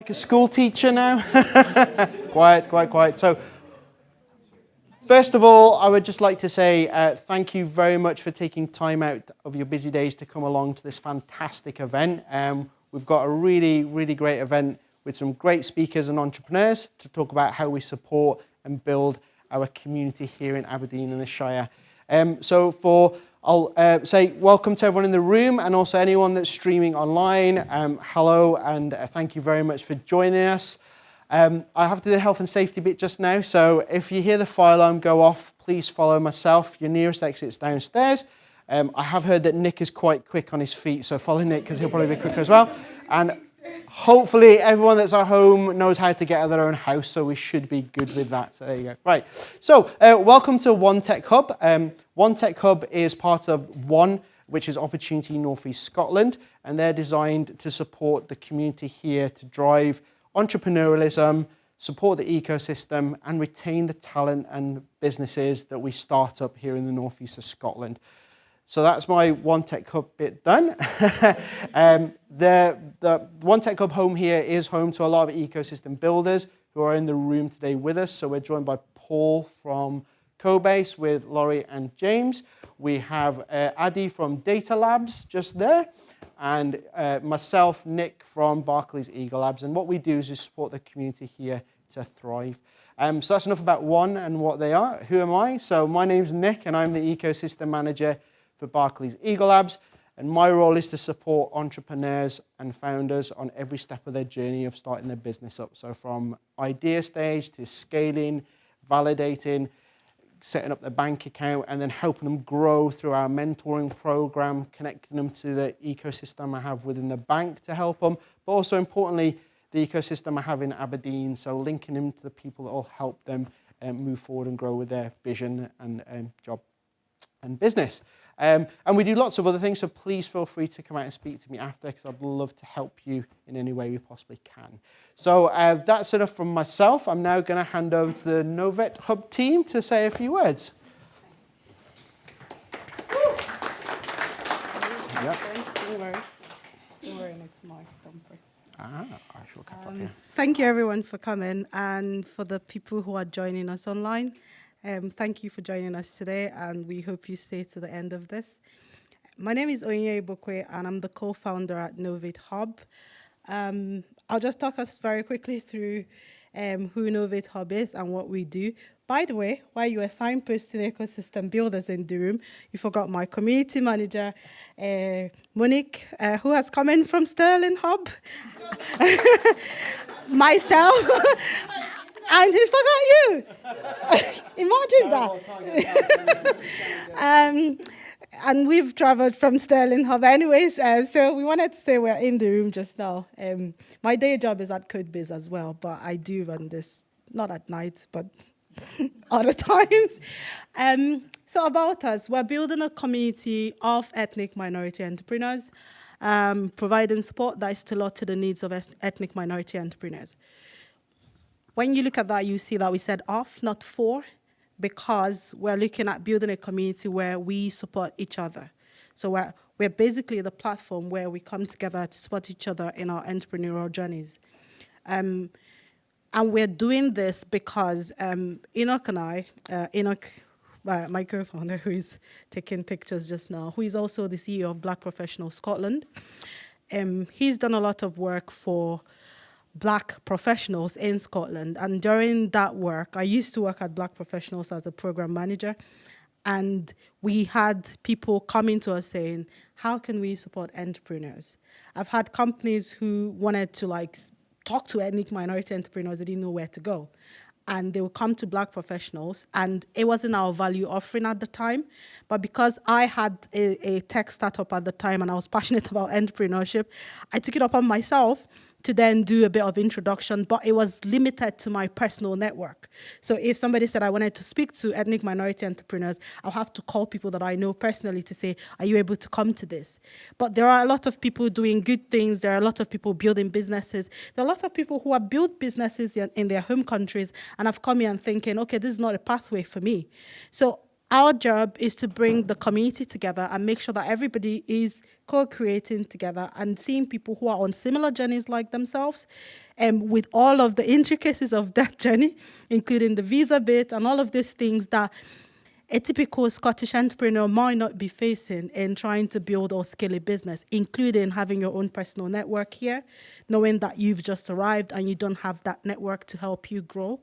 Like a school teacher now. Quiet. So, first of all, I would just like to say thank you very much for taking time out of your busy days to come along to this fantastic event. We've got a really great event with some great speakers and entrepreneurs to talk about how we support and build our community here in Aberdeen and the Shire. I'll say welcome to everyone in the room and also anyone that's streaming online. Hello and thank you very much for joining us. I have to do the health and safety bit just now, so if you hear the fire alarm go off, please follow myself. Your nearest exit's downstairs. I have heard that Nick is quite quick on his feet, so follow Nick because he'll probably be quicker as well. And hopefully everyone that's at home knows how to get out of their own house, so we should be good with that. So there you go. Right. So welcome to One Tech Hub. One Tech Hub is part of One, which is Opportunity North East Scotland, and they're designed to support the community here to drive entrepreneurialism, support the ecosystem, and retain the talent and businesses that we start up here in the northeast of Scotland. So that's my One Tech Hub bit done. The One Tech Hub home here is home to a lot of ecosystem builders who are in the room today with us. So we're joined by Paul from Cobase with Laurie and James. We have Addy from Data Labs just there, and myself, Nick from Barclays Eagle Labs. And what we do is we support the community here to thrive. So that's enough about One and what they are. Who am I? So my name's Nick, and I'm the ecosystem manager for Barclays Eagle Labs, and my role is to support entrepreneurs and founders on every step of their journey of starting their business up. So from idea stage to scaling, validating, setting up their bank account, and then helping them grow through our mentoring program, connecting them to the ecosystem I have within the bank to help them, but also importantly, the ecosystem I have in Aberdeen, so linking them to the people that will help them move forward and grow with their vision and job and business. And we do lots of other things, so please feel free to come out and speak to me after, because I'd love to help you in any way we possibly can. So that's enough from myself. I'm now going to hand over to the Knowvate Hub team to say a few words. Yep. Don't worry, next mic. I shall catch up here. Thank you everyone for coming, and for the people who are joining us online. Thank you for joining us today, and we hope you stay to the end of this. My name is Onye Ibokwe, and I'm the co-founder at Knowvate Hub. I'll just talk us very quickly through who Knowvate Hub is and what we do. By the way, while you were signposting ecosystem builders in the room, you forgot my community manager, Monique, who has come in from Sterling Hub. Myself. And who forgot you? Imagine that. And we've traveled from Sterling Hub anyways, so we wanted to say we're in the room just now. My day job is at Codebiz as well, but I do run this, not at night, but other times. So about us, we're building a community of ethnic minority entrepreneurs, providing support that is tailored to the needs of ethnic minority entrepreneurs. When you look at that, you see that we said of, not for, because we're looking at building a community where we support each other. So we're basically the platform where we come together to support each other in our entrepreneurial journeys. And we're doing this because Enoch and I, my co-founder who is taking pictures just now, who is also the CEO of Black Professionals Scotland, he's done a lot of work for Black professionals in Scotland. And during that work, I used to work at Black Professionals as a program manager. And we had people coming to us saying, how can we support entrepreneurs? I've had companies who wanted to talk to ethnic minority entrepreneurs, they didn't know where to go. And they would come to Black Professionals, and it wasn't our value offering at the time. But because I had a tech startup at the time and I was passionate about entrepreneurship, I took it upon myself to then do a bit of introduction, but it was limited to my personal network. So if somebody said I wanted to speak to ethnic minority entrepreneurs, I'll have to call people that I know personally to say, are you able to come to this? But there are a lot of people doing good things. There are a lot of people building businesses. There are a lot of people who have built businesses in their home countries and have come here and thinking, okay, this is not a pathway for me. So Our job is to bring the community together and make sure that everybody is co-creating together and seeing people who are on similar journeys like themselves, with all of the intricacies of that journey, including the visa bit and all of these things that a typical Scottish entrepreneur might not be facing in trying to build or scale a business, including having your own personal network here, knowing that you've just arrived and you don't have that network to help you grow.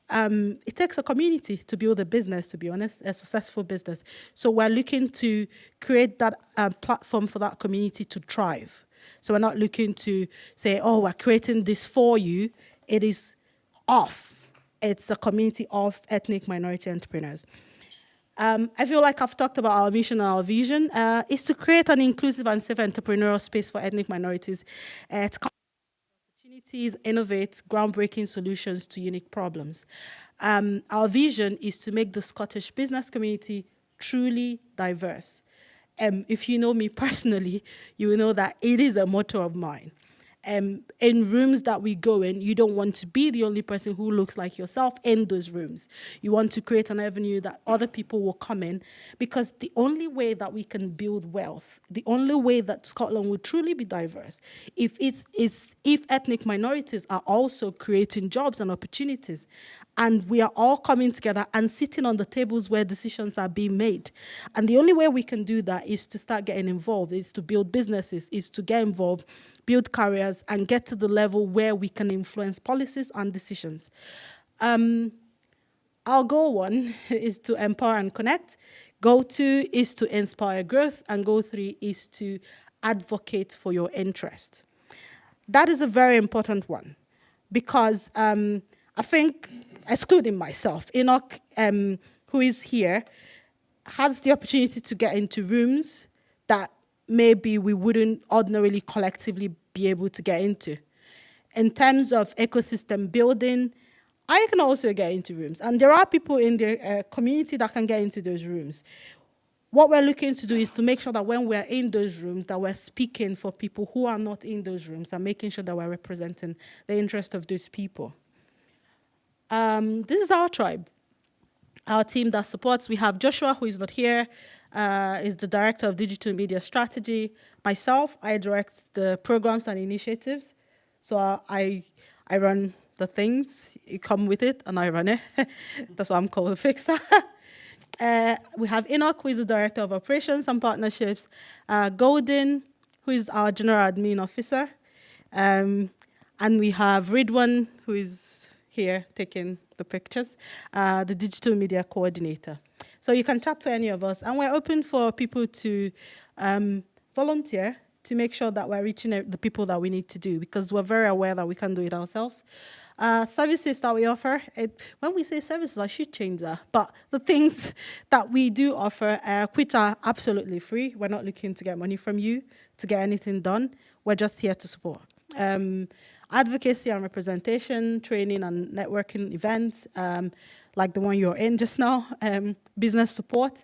It takes a community to build a business, to be honest, a successful business. So we're looking to create that platform for that community to thrive. So we're not looking to say, oh, we're creating this for you. It is off. It's a community of ethnic minority entrepreneurs. I feel like I've talked about our mission and our vision. Is to create an inclusive and safe entrepreneurial space for ethnic minorities. To opportunities, innovate groundbreaking solutions to unique problems. Our vision is to make the Scottish business community truly diverse. If you know me personally, you will know that it is a motto of mine. In rooms that we go in, you don't want to be the only person who looks like yourself in those rooms. You want to create an avenue that other people will come in, because the only way that we can build wealth, the only way that Scotland will truly be diverse, if ethnic minorities are also creating jobs and opportunities, and we are all coming together and sitting on the tables where decisions are being made. And the only way we can do that is to start getting involved, is to build businesses, is to get involved, build careers, and get to the level where we can influence policies and decisions. Our goal 1 is to empower and connect. Goal 2 is to inspire growth. And goal 3 is to advocate for your interest. That is a very important one, because I think, excluding myself, Enoch, who is here, has the opportunity to get into rooms that maybe we wouldn't ordinarily collectively be able to get into. In terms of ecosystem building, I can also get into rooms. And there are people in the community that can get into those rooms. What we're looking to do is to make sure that when we're in those rooms, that we're speaking for people who are not in those rooms and making sure that we're representing the interest of those people. This is our tribe, our team that supports. We have Joshua, who is not here, is the Director of Digital Media Strategy. Myself, I direct the programs and initiatives. So I run the things, you come with it, and I run it. That's why I'm called a fixer. We have Enoch, who is the Director of Operations and Partnerships. Golden, who is our General Admin Officer. And we have Ridwan, who is here taking the pictures, the Digital Media Coordinator. So you can chat to any of us, and we're open for people to volunteer to make sure that we're reaching the people that we need to do, because we're very aware that we can't do it ourselves. Services that we offer, when we say services, I should change that, but the things that we do offer, which are absolutely free, we're not looking to get money from you to get anything done, we're just here to support. Advocacy and representation, training and networking events, like the one you're in just now, business support,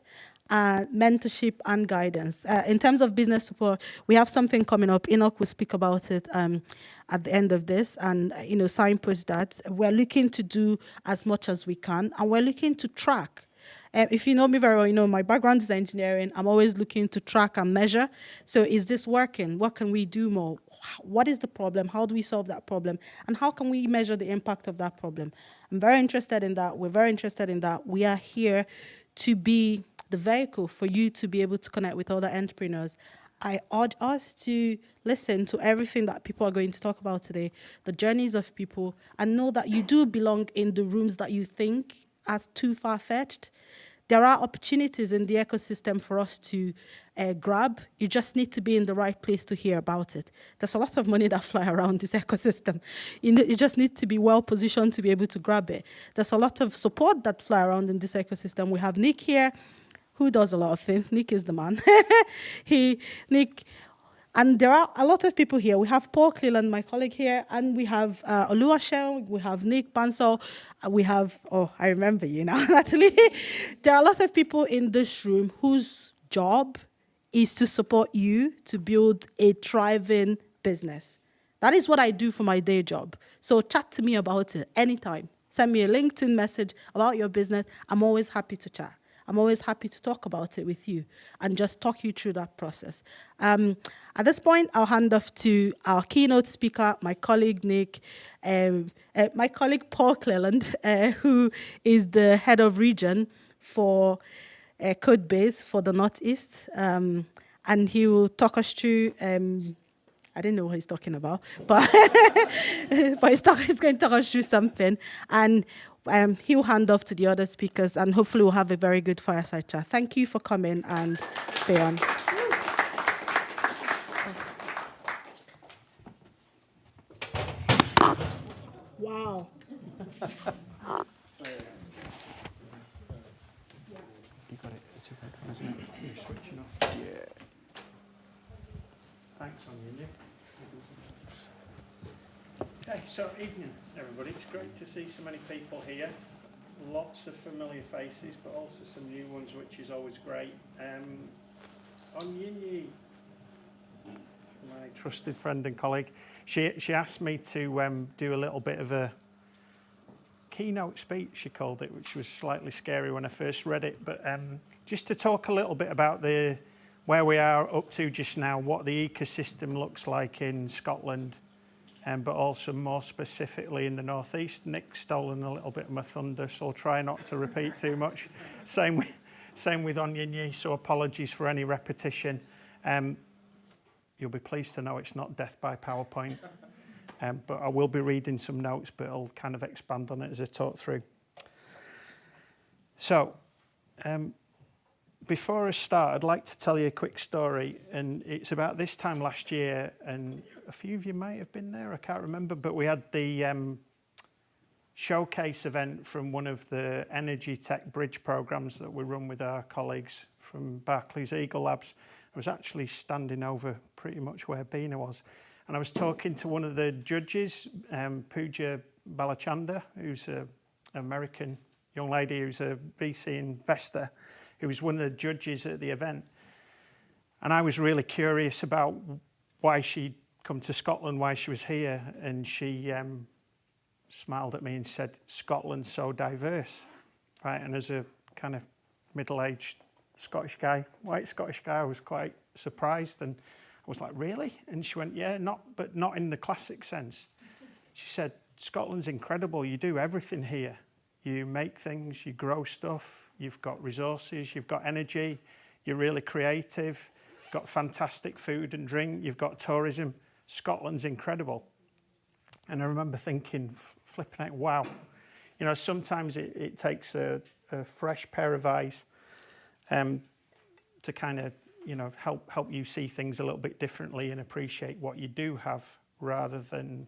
mentorship and guidance. In terms of business support, we have something coming up. Enoch will speak about it at the end of this, and signpost that. We're looking to do as much as we can, and we're looking to track. If you know me very well, my background is engineering. I'm always looking to track and measure. So is this working? What can we do more? What is the problem? How do we solve that problem? And how can we measure the impact of that problem? I'm very interested in that. We're very interested in that. We are here to be the vehicle for you to be able to connect with other entrepreneurs. I urge us to listen to everything that people are going to talk about today, the journeys of people, and know that you do belong in the rooms that you think are too far-fetched. There are opportunities in the ecosystem for us to grab. You just need to be in the right place to hear about it. There's a lot of money that fly around this ecosystem. You just need to be well-positioned to be able to grab it. There's a lot of support that fly around in this ecosystem. We have Nick here, who does a lot of things. Nick is the man. And there are a lot of people here. We have Paul Cleland, my colleague here, and we have Oluwaseun, we have Nick Bansal, we have, I remember you now, Natalie. There are a lot of people in this room whose job is to support you to build a thriving business. That is what I do for my day job. So chat to me about it anytime. Send me a LinkedIn message about your business. I'm always happy to chat. I'm always happy to talk about it with you and just talk you through that process. At this point, I'll hand off to our keynote speaker, my colleague Nick, my colleague Paul Cleland, who is the head of region for Codebase for the Northeast. And he will talk us through, I didn't know what he's talking about, but, but he's going to talk us through something. And he'll hand off to the other speakers, and hopefully we'll have a very good fireside chat. Thank you for coming, and stay on. Wow. You got it. It's a good one, isn't it? You're switching off. Yeah. Thanks, Anya. Okay, so evening, everybody. It's great to see so many people here. Lots of familiar faces, but also some new ones, which is always great. Onyinyi, my trusted friend and colleague, she asked me to do a little bit of a keynote speech, she called it, which was slightly scary when I first read it, but just to talk a little bit about where we are up to just now, what the ecosystem looks like in Scotland, but also more specifically in the Northeast. Nick's stolen a little bit of my thunder, so I'll try not to repeat too much. Same with Onyinyi, so apologies for any repetition. You'll be pleased to know it's not death by PowerPoint. But I will be reading some notes, but I'll kind of expand on it as I talk through. So, before I start, I'd like to tell you a quick story, and it's about this time last year, and a few of you might have been there, I can't remember, but we had the showcase event from one of the energy tech bridge programs that we run with our colleagues from Barclays Eagle Labs. I was actually standing over pretty much where Bina was. And I was talking to one of the judges, Pooja Balachandra, who's an American young lady who's a VC investor, who was one of the judges at the event. And I was really curious about why she'd come to Scotland, why she was here. And she smiled at me and said, "Scotland's so diverse." Right? And as a kind of middle-aged Scottish guy, white Scottish guy, I was quite surprised. And I was like, "Really?" And she went, "Yeah, but not in the classic sense." She said, "Scotland's incredible. You do everything here. You make things, you grow stuff, you've got resources, you've got energy, you're really creative, you've got fantastic food and drink, you've got tourism. Scotland's incredible." And I remember thinking, flipping out, wow. You know, sometimes it takes a fresh pair of eyes to kind of, you know, help you see things a little bit differently and appreciate what you do have rather than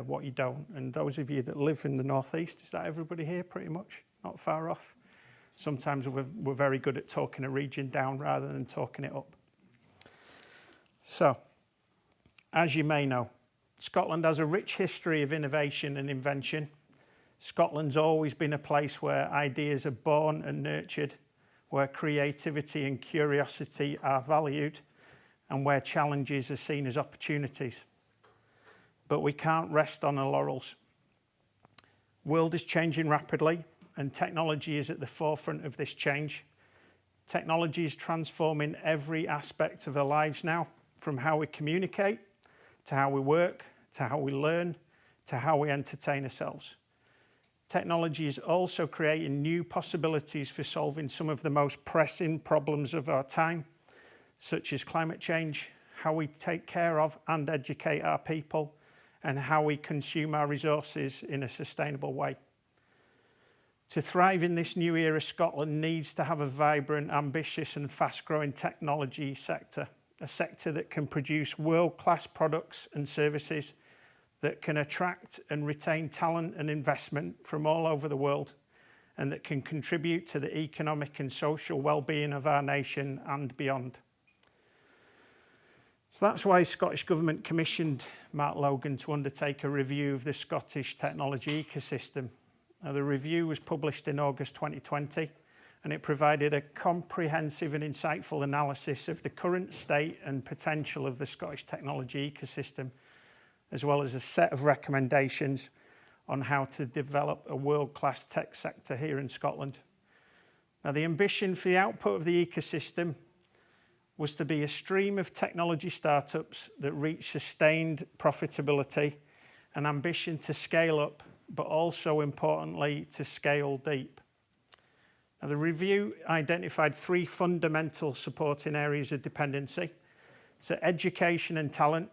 what you don't. And those of you that live in the Northeast, is that everybody here pretty much? Not far off. Sometimes we're very good at talking a region down rather than talking it up. So, as you may know, Scotland has a rich history of innovation and invention. Scotland's always been a place where ideas are born and nurtured, where creativity and curiosity are valued, and where challenges are seen as opportunities. But we can't rest on our laurels. The world is changing rapidly, and technology is at the forefront of this change. Technology is transforming every aspect of our lives now, from how we communicate, to how we work, to how we learn, to how we entertain ourselves. Technology is also creating new possibilities for solving some of the most pressing problems of our time, such as climate change, how we take care of and educate our people, and how we consume our resources in a sustainable way. To thrive in this new era, Scotland needs to have a vibrant, ambitious and fast-growing technology sector, a sector that can produce world-class products and services, that can attract and retain talent and investment from all over the world, and that can contribute to the economic and social well-being of our nation and beyond. So that's why the Scottish Government commissioned Mark Logan to undertake a review of the Scottish technology ecosystem. Now, the review was published in August 2020, and it provided a comprehensive and insightful analysis of the current state and potential of the Scottish technology ecosystem, as well as a set of recommendations on how to develop a world-class tech sector here in Scotland. Now, the ambition for the output of the ecosystem was to be a stream of technology startups that reach sustained profitability, an ambition to scale up, but also importantly, to scale deep. Now, the review identified 3 fundamental supporting areas of dependency. So education and talent,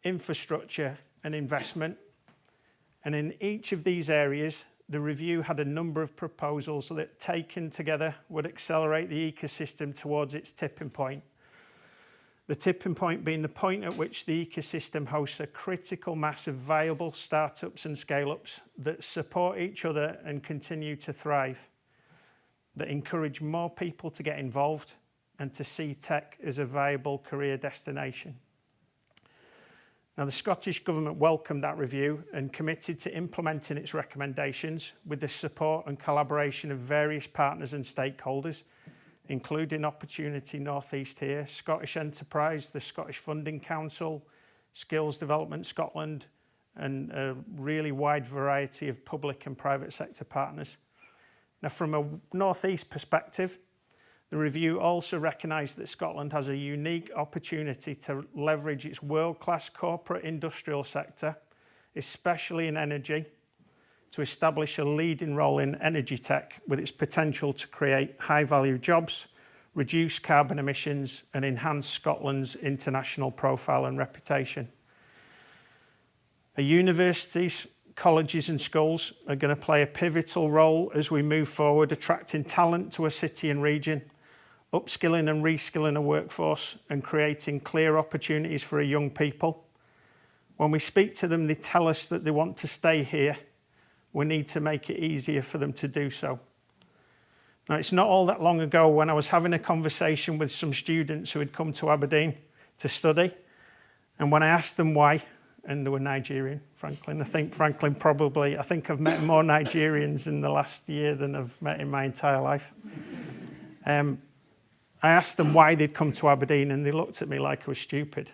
infrastructure and investment. And in each of these areas, the review had a number of proposals that, taken together, would accelerate the ecosystem towards its tipping point. The tipping point being the point at which the ecosystem hosts a critical mass of viable startups and scale-ups that support each other and continue to thrive, that encourage more people to get involved and to see tech as a viable career destination. Now, the Scottish Government welcomed that review and committed to implementing its recommendations with the support and collaboration of various partners and stakeholders, including Opportunity North East here, Scottish Enterprise, the Scottish Funding Council, Skills Development Scotland, and a really wide variety of public and private sector partners. Now, from a North East perspective, the review also recognised that Scotland has a unique opportunity to leverage its world-class corporate industrial sector, especially in energy, to establish a leading role in energy tech with its potential to create high-value jobs, reduce carbon emissions, and enhance Scotland's international profile and reputation. Universities, colleges and schools are going to play a pivotal role as we move forward, attracting talent to a city and region, upskilling and reskilling a workforce, and creating clear opportunities for young people. When we speak to them, they tell us that they want to stay here. We need to make it easier for them to do so. Now, it's not all that long ago when I was having a conversation with some students who had come to Aberdeen to study, and when I asked them why, and they were Nigerian, Franklin. I think I've met more Nigerians in the last year than I've met in my entire life. I asked them why they'd come to Aberdeen, and they looked at me like I was stupid.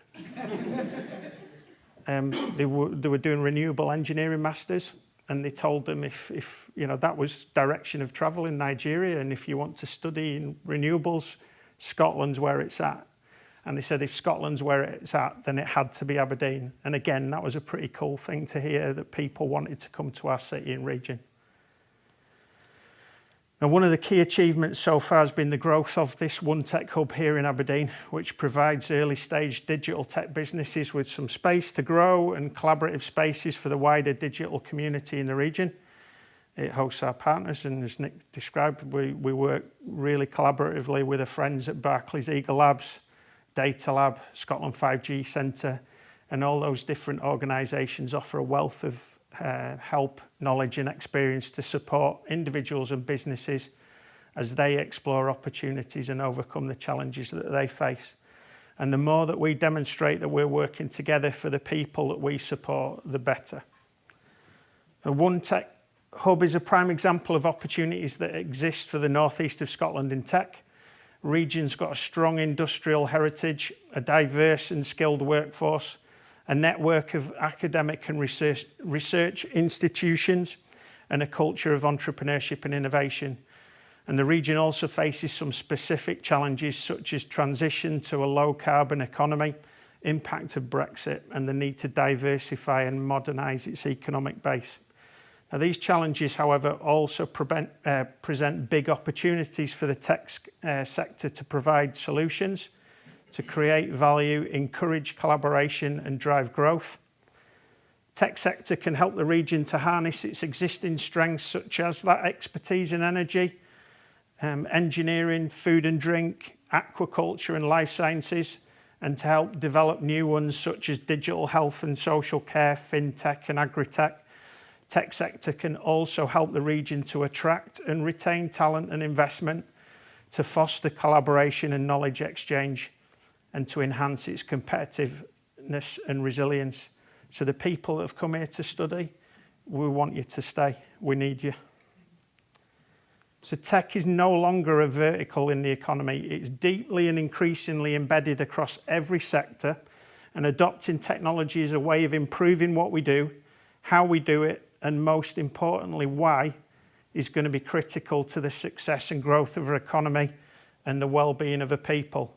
They were doing renewable engineering masters, and they told them if you know that was direction of travel in Nigeria, and if you want to study in renewables, Scotland's where it's at. And they said if Scotland's where it's at, then it had to be Aberdeen. And again, that was a pretty cool thing to hear, that people wanted to come to our city and region. Now, one of the key achievements so far has been the growth of this One Tech Hub here in Aberdeen, which provides early stage digital tech businesses with some space to grow and collaborative spaces for the wider digital community in the region. It hosts our partners, and as Nick described, we work really collaboratively with our friends at Barclays Eagle Labs, Data Lab, Scotland 5G Centre, and all those different organisations offer a wealth of help, knowledge and experience to support individuals and businesses as they explore opportunities and overcome the challenges that they face. And the more that we demonstrate that we're working together for the people that we support, the better. The One Tech Hub is a prime example of opportunities that exist for the northeast of Scotland in tech. Region's got a strong industrial heritage, a diverse and skilled workforce, a network of academic and research institutions, and a culture of entrepreneurship and innovation. And the region also faces some specific challenges such as transition to a low carbon economy, impact of Brexit, and the need to diversify and modernise its economic base. Now, these challenges, however, also present big opportunities for the tech sector to provide solutions, to create value, encourage collaboration and drive growth. Tech sector can help the region to harness its existing strengths, such as that expertise in energy, engineering, food and drink, aquaculture and life sciences, and to help develop new ones such as digital health and social care, fintech and agri-tech. Tech sector can also help the region to attract and retain talent and investment, to foster collaboration and knowledge exchange, and to enhance its competitiveness and resilience. So the people that have come here to study, we want you to stay. We need you. So tech is no longer a vertical in the economy. It's deeply and increasingly embedded across every sector, and adopting technology is a way of improving what we do, how we do it, and most importantly, why, is going to be critical to the success and growth of our economy and the well-being of our people.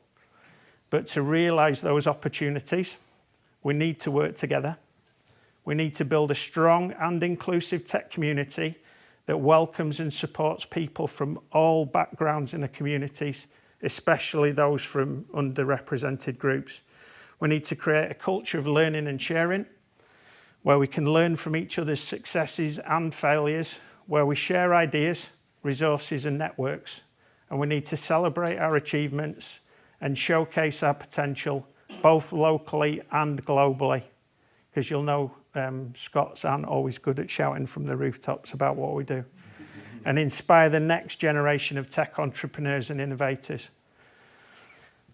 But to realise those opportunities, we need to work together. We need to build a strong and inclusive tech community that welcomes and supports people from all backgrounds in the communities, especially those from underrepresented groups. We need to create a culture of learning and sharing, where we can learn from each other's successes and failures, where we share ideas, resources and networks, and we need to celebrate our achievements and showcase our potential, both locally and globally, because you'll know Scots aren't always good at shouting from the rooftops about what we do, and inspire the next generation of tech entrepreneurs and innovators.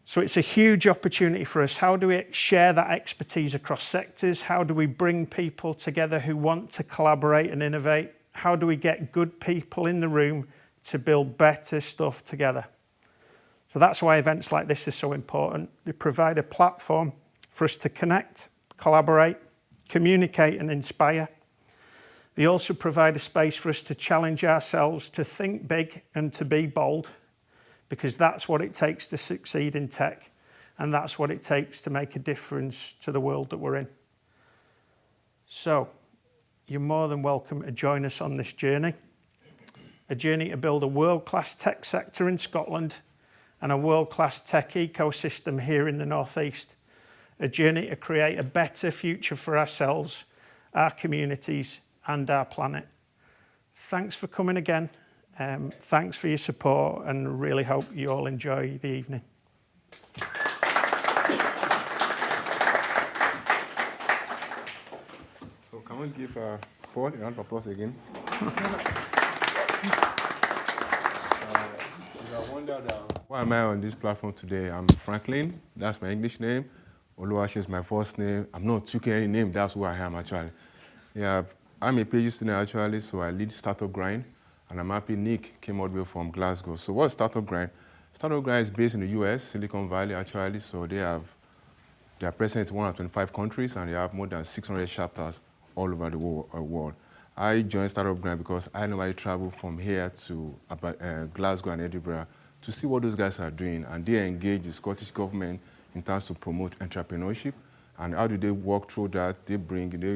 So it's a huge opportunity for us. How do we share that expertise across sectors? How do we bring people together who want to collaborate and innovate? How do we get good people in the room to build better stuff together? So that's why events like this are so important. They provide a platform for us to connect, collaborate, communicate and inspire. They also provide a space for us to challenge ourselves, to think big and to be bold, because that's what it takes to succeed in tech, and that's what it takes to make a difference to the world that we're in. So you're more than welcome to join us on this journey, a journey to build a world-class tech sector in Scotland and a world-class tech ecosystem here in the North East, a journey to create a better future for ourselves, our communities and our planet. Thanks for coming again. Thanks for your support, and really hope you all enjoy the evening. So can we give Paul a round of applause again? If I wondered why am I on this platform today, I'm Franklin, that's my English name. Oluwaseun is my first name. I'm not taking any name, that's who I am actually. Yeah, I'm a PhD student actually, so I lead Startup Grind. And I'm happy Nick came all the way from Glasgow. So what's Startup Grind? Startup Grind is based in the US, Silicon Valley actually. So they are present in 125 countries, and they have more than 600 chapters all over the world. I joined Startup Grind because I normally travel from here to Glasgow and Edinburgh to see what those guys are doing. And they engage the Scottish government in terms to promote entrepreneurship. And how do they work through that? They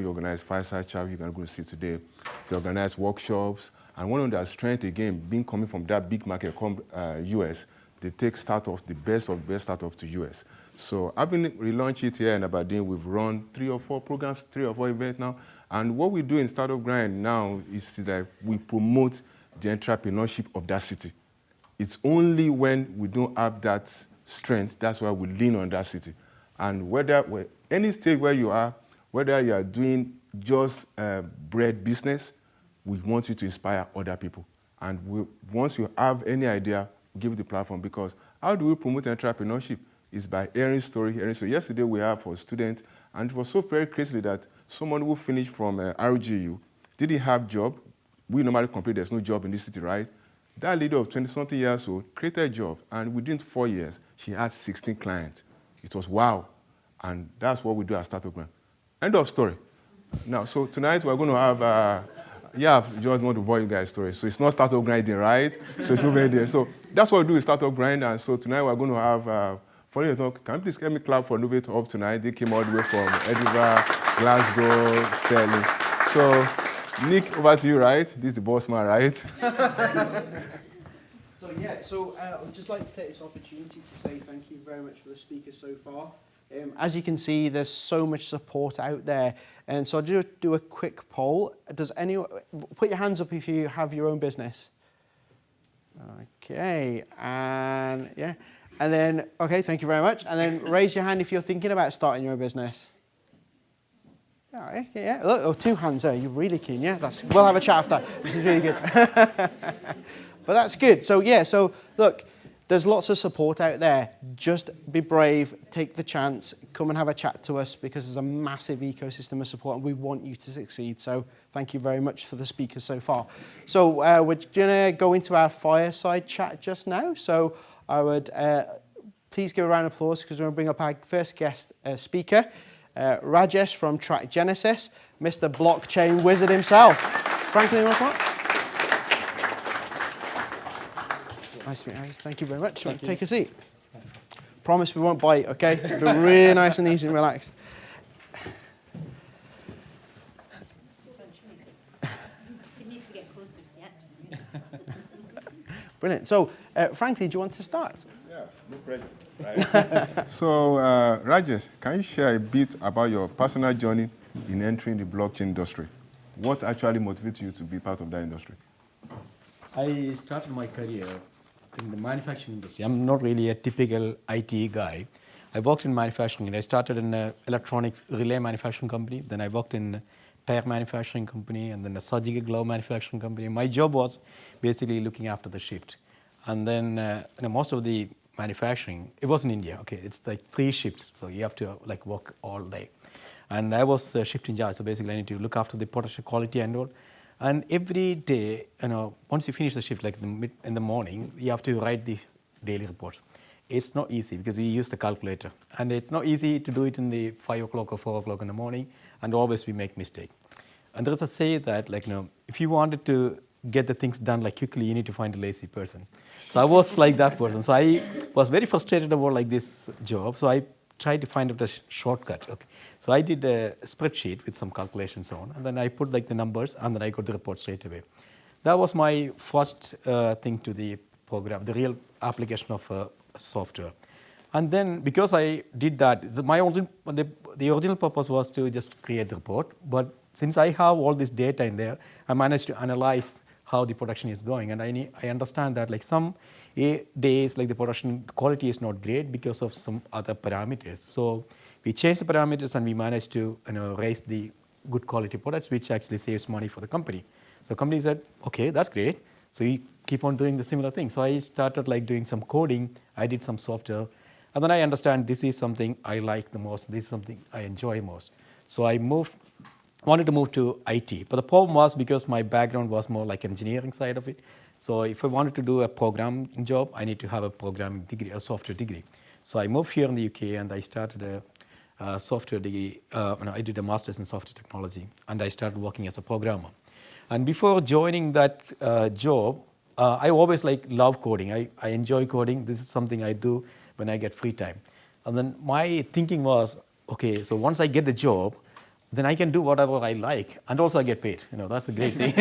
organize fireside chat, you're going to see today. They organize workshops. And one of their strengths, again, being coming from that big market called US, they take startups, the best of best startups to US. So I've been relaunched it here in Aberdeen. We've run 3 or 4 programs, 3 or 4 events now. And what we do in Startup Grind now is that we promote the entrepreneurship of that city. It's only when we don't have that strength, that's why we lean on that city. And any stage where you are, whether you are doing just bread business, we want you to inspire other people. And once you have any idea, give it the platform, because how do we promote entrepreneurship? It's by hearing story. Yesterday we have for students, and it was so very crazy that someone who finished from RGU didn't have job. We normally complain there's no job in this city, right? That lady of 20-something years old created a job, and within 4 years, she had 16 clients. It was wow. And that's what we do at Startup Grind. End of story. Now, so tonight we're going to have yeah, just want to bore you guys story. So it's not Startup Grinding, right? So it's moving there. So that's what we do with Startup Grind. And so tonight we're going to have, can you please get me clap for Knowvate Hub tonight? They came all the way from Edinburgh, Glasgow, Stirling. So Nick, over to you, right? This is the boss man, right? So I'd just like to take this opportunity to say thank you very much for the speakers so far. As you can see, there's so much support out there. And so I'll just do a quick poll. Does anyone, put your hands up if you have your own business. Okay, and yeah. And then, okay, thank you very much. And then raise your hand if you're thinking about starting your own business. All right, yeah, look, oh, 2 hands there, you're really keen, yeah? We'll have a chat after. This is really good. But that's good. So yeah, so look, there's lots of support out there. Just be brave, take the chance, come and have a chat to us, because there's a massive ecosystem of support and we want you to succeed. So thank you very much for the speakers so far. So we're gonna go into our fireside chat just now. So I would please give a round of applause, because we're gonna bring up our first guest speaker, Rajesh from Track Genesis, Mr. Blockchain Wizard himself. Franklin, you want to come up? Nice to meet you, Alex. Thank you very much. Take a seat. Promise we won't bite, okay? Be really nice and easy and relaxed. Brilliant. So, Franklin, do you want to start? Yeah, no pressure. Right? So, Rajesh, can you share a bit about your personal journey in entering the blockchain industry? What actually motivated you to be part of that industry? I started my career in the manufacturing industry. I'm not really a typical IT guy. I worked in manufacturing, and I started in an electronics relay manufacturing company. Then I worked in a tire manufacturing company, and then a surgical glove manufacturing company. My job was basically looking after the shift. And then most of the manufacturing, it was in India. Okay, it's like 3 shifts, so you have to like work all day. And I was shift in charge, so basically I need to look after the production quality and all. And every day, once you finish the shift, like in the morning, you have to write the daily reports. It's not easy because we use the calculator, and it's not easy to do it in the 5 o'clock or 4 o'clock in the morning, and always we make mistake. And there's a say that if you wanted to get the things done like quickly, you need to find a lazy person. So I was like that person. So I was very frustrated about like this job. So I tried to find out a shortcut. Okay. So I did a spreadsheet with some calculations on, and then I put like the numbers, and then I got the report straight away. That was my first thing to the program, the real application of software. And then because I did that, the original purpose was to just create the report. But since I have all this data in there, I managed to analyze how the production is going. And I understand that like some days, like the production quality is not great because of some other parameters. So we changed the parameters, and we managed to raise the good quality products, which actually saves money for the company. So company said, okay, that's great. So we keep on doing the similar thing. So I started like doing some coding. I did some software. And then I understand this is something I like the most. This is something I enjoy most. So I wanted to move to IT. But the problem was because my background was more like engineering side of it. So if I wanted to do a programming job, I need to have a programming degree, a software degree. So I moved here in the UK, and I started a software degree. I did a master's in software technology, and I started working as a programmer. And before joining that job, I always love coding. I enjoy coding. This is something I do when I get free time. And then my thinking was, okay, so once I get the job, then I can do whatever I like, and also I get paid. That's the great thing.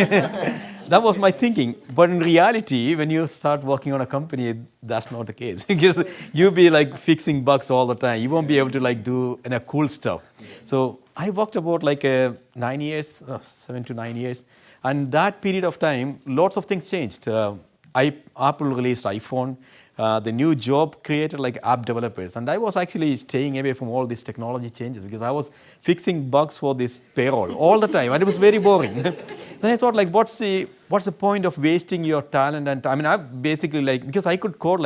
That was my thinking. But in reality, when you start working on a company, that's not the case, because you'll be like fixing bugs all the time. You won't be able to like do cool stuff. So I worked about 9 years, 7 to 9 years. And that period of time, lots of things changed. Apple released iPhone. The new job created like app developers. And I was actually staying away from all these technology changes because I was fixing bugs for this payroll all the time. And it was very boring. Then I thought, like, what's the point of wasting your talent and time? I mean, I basically because I could code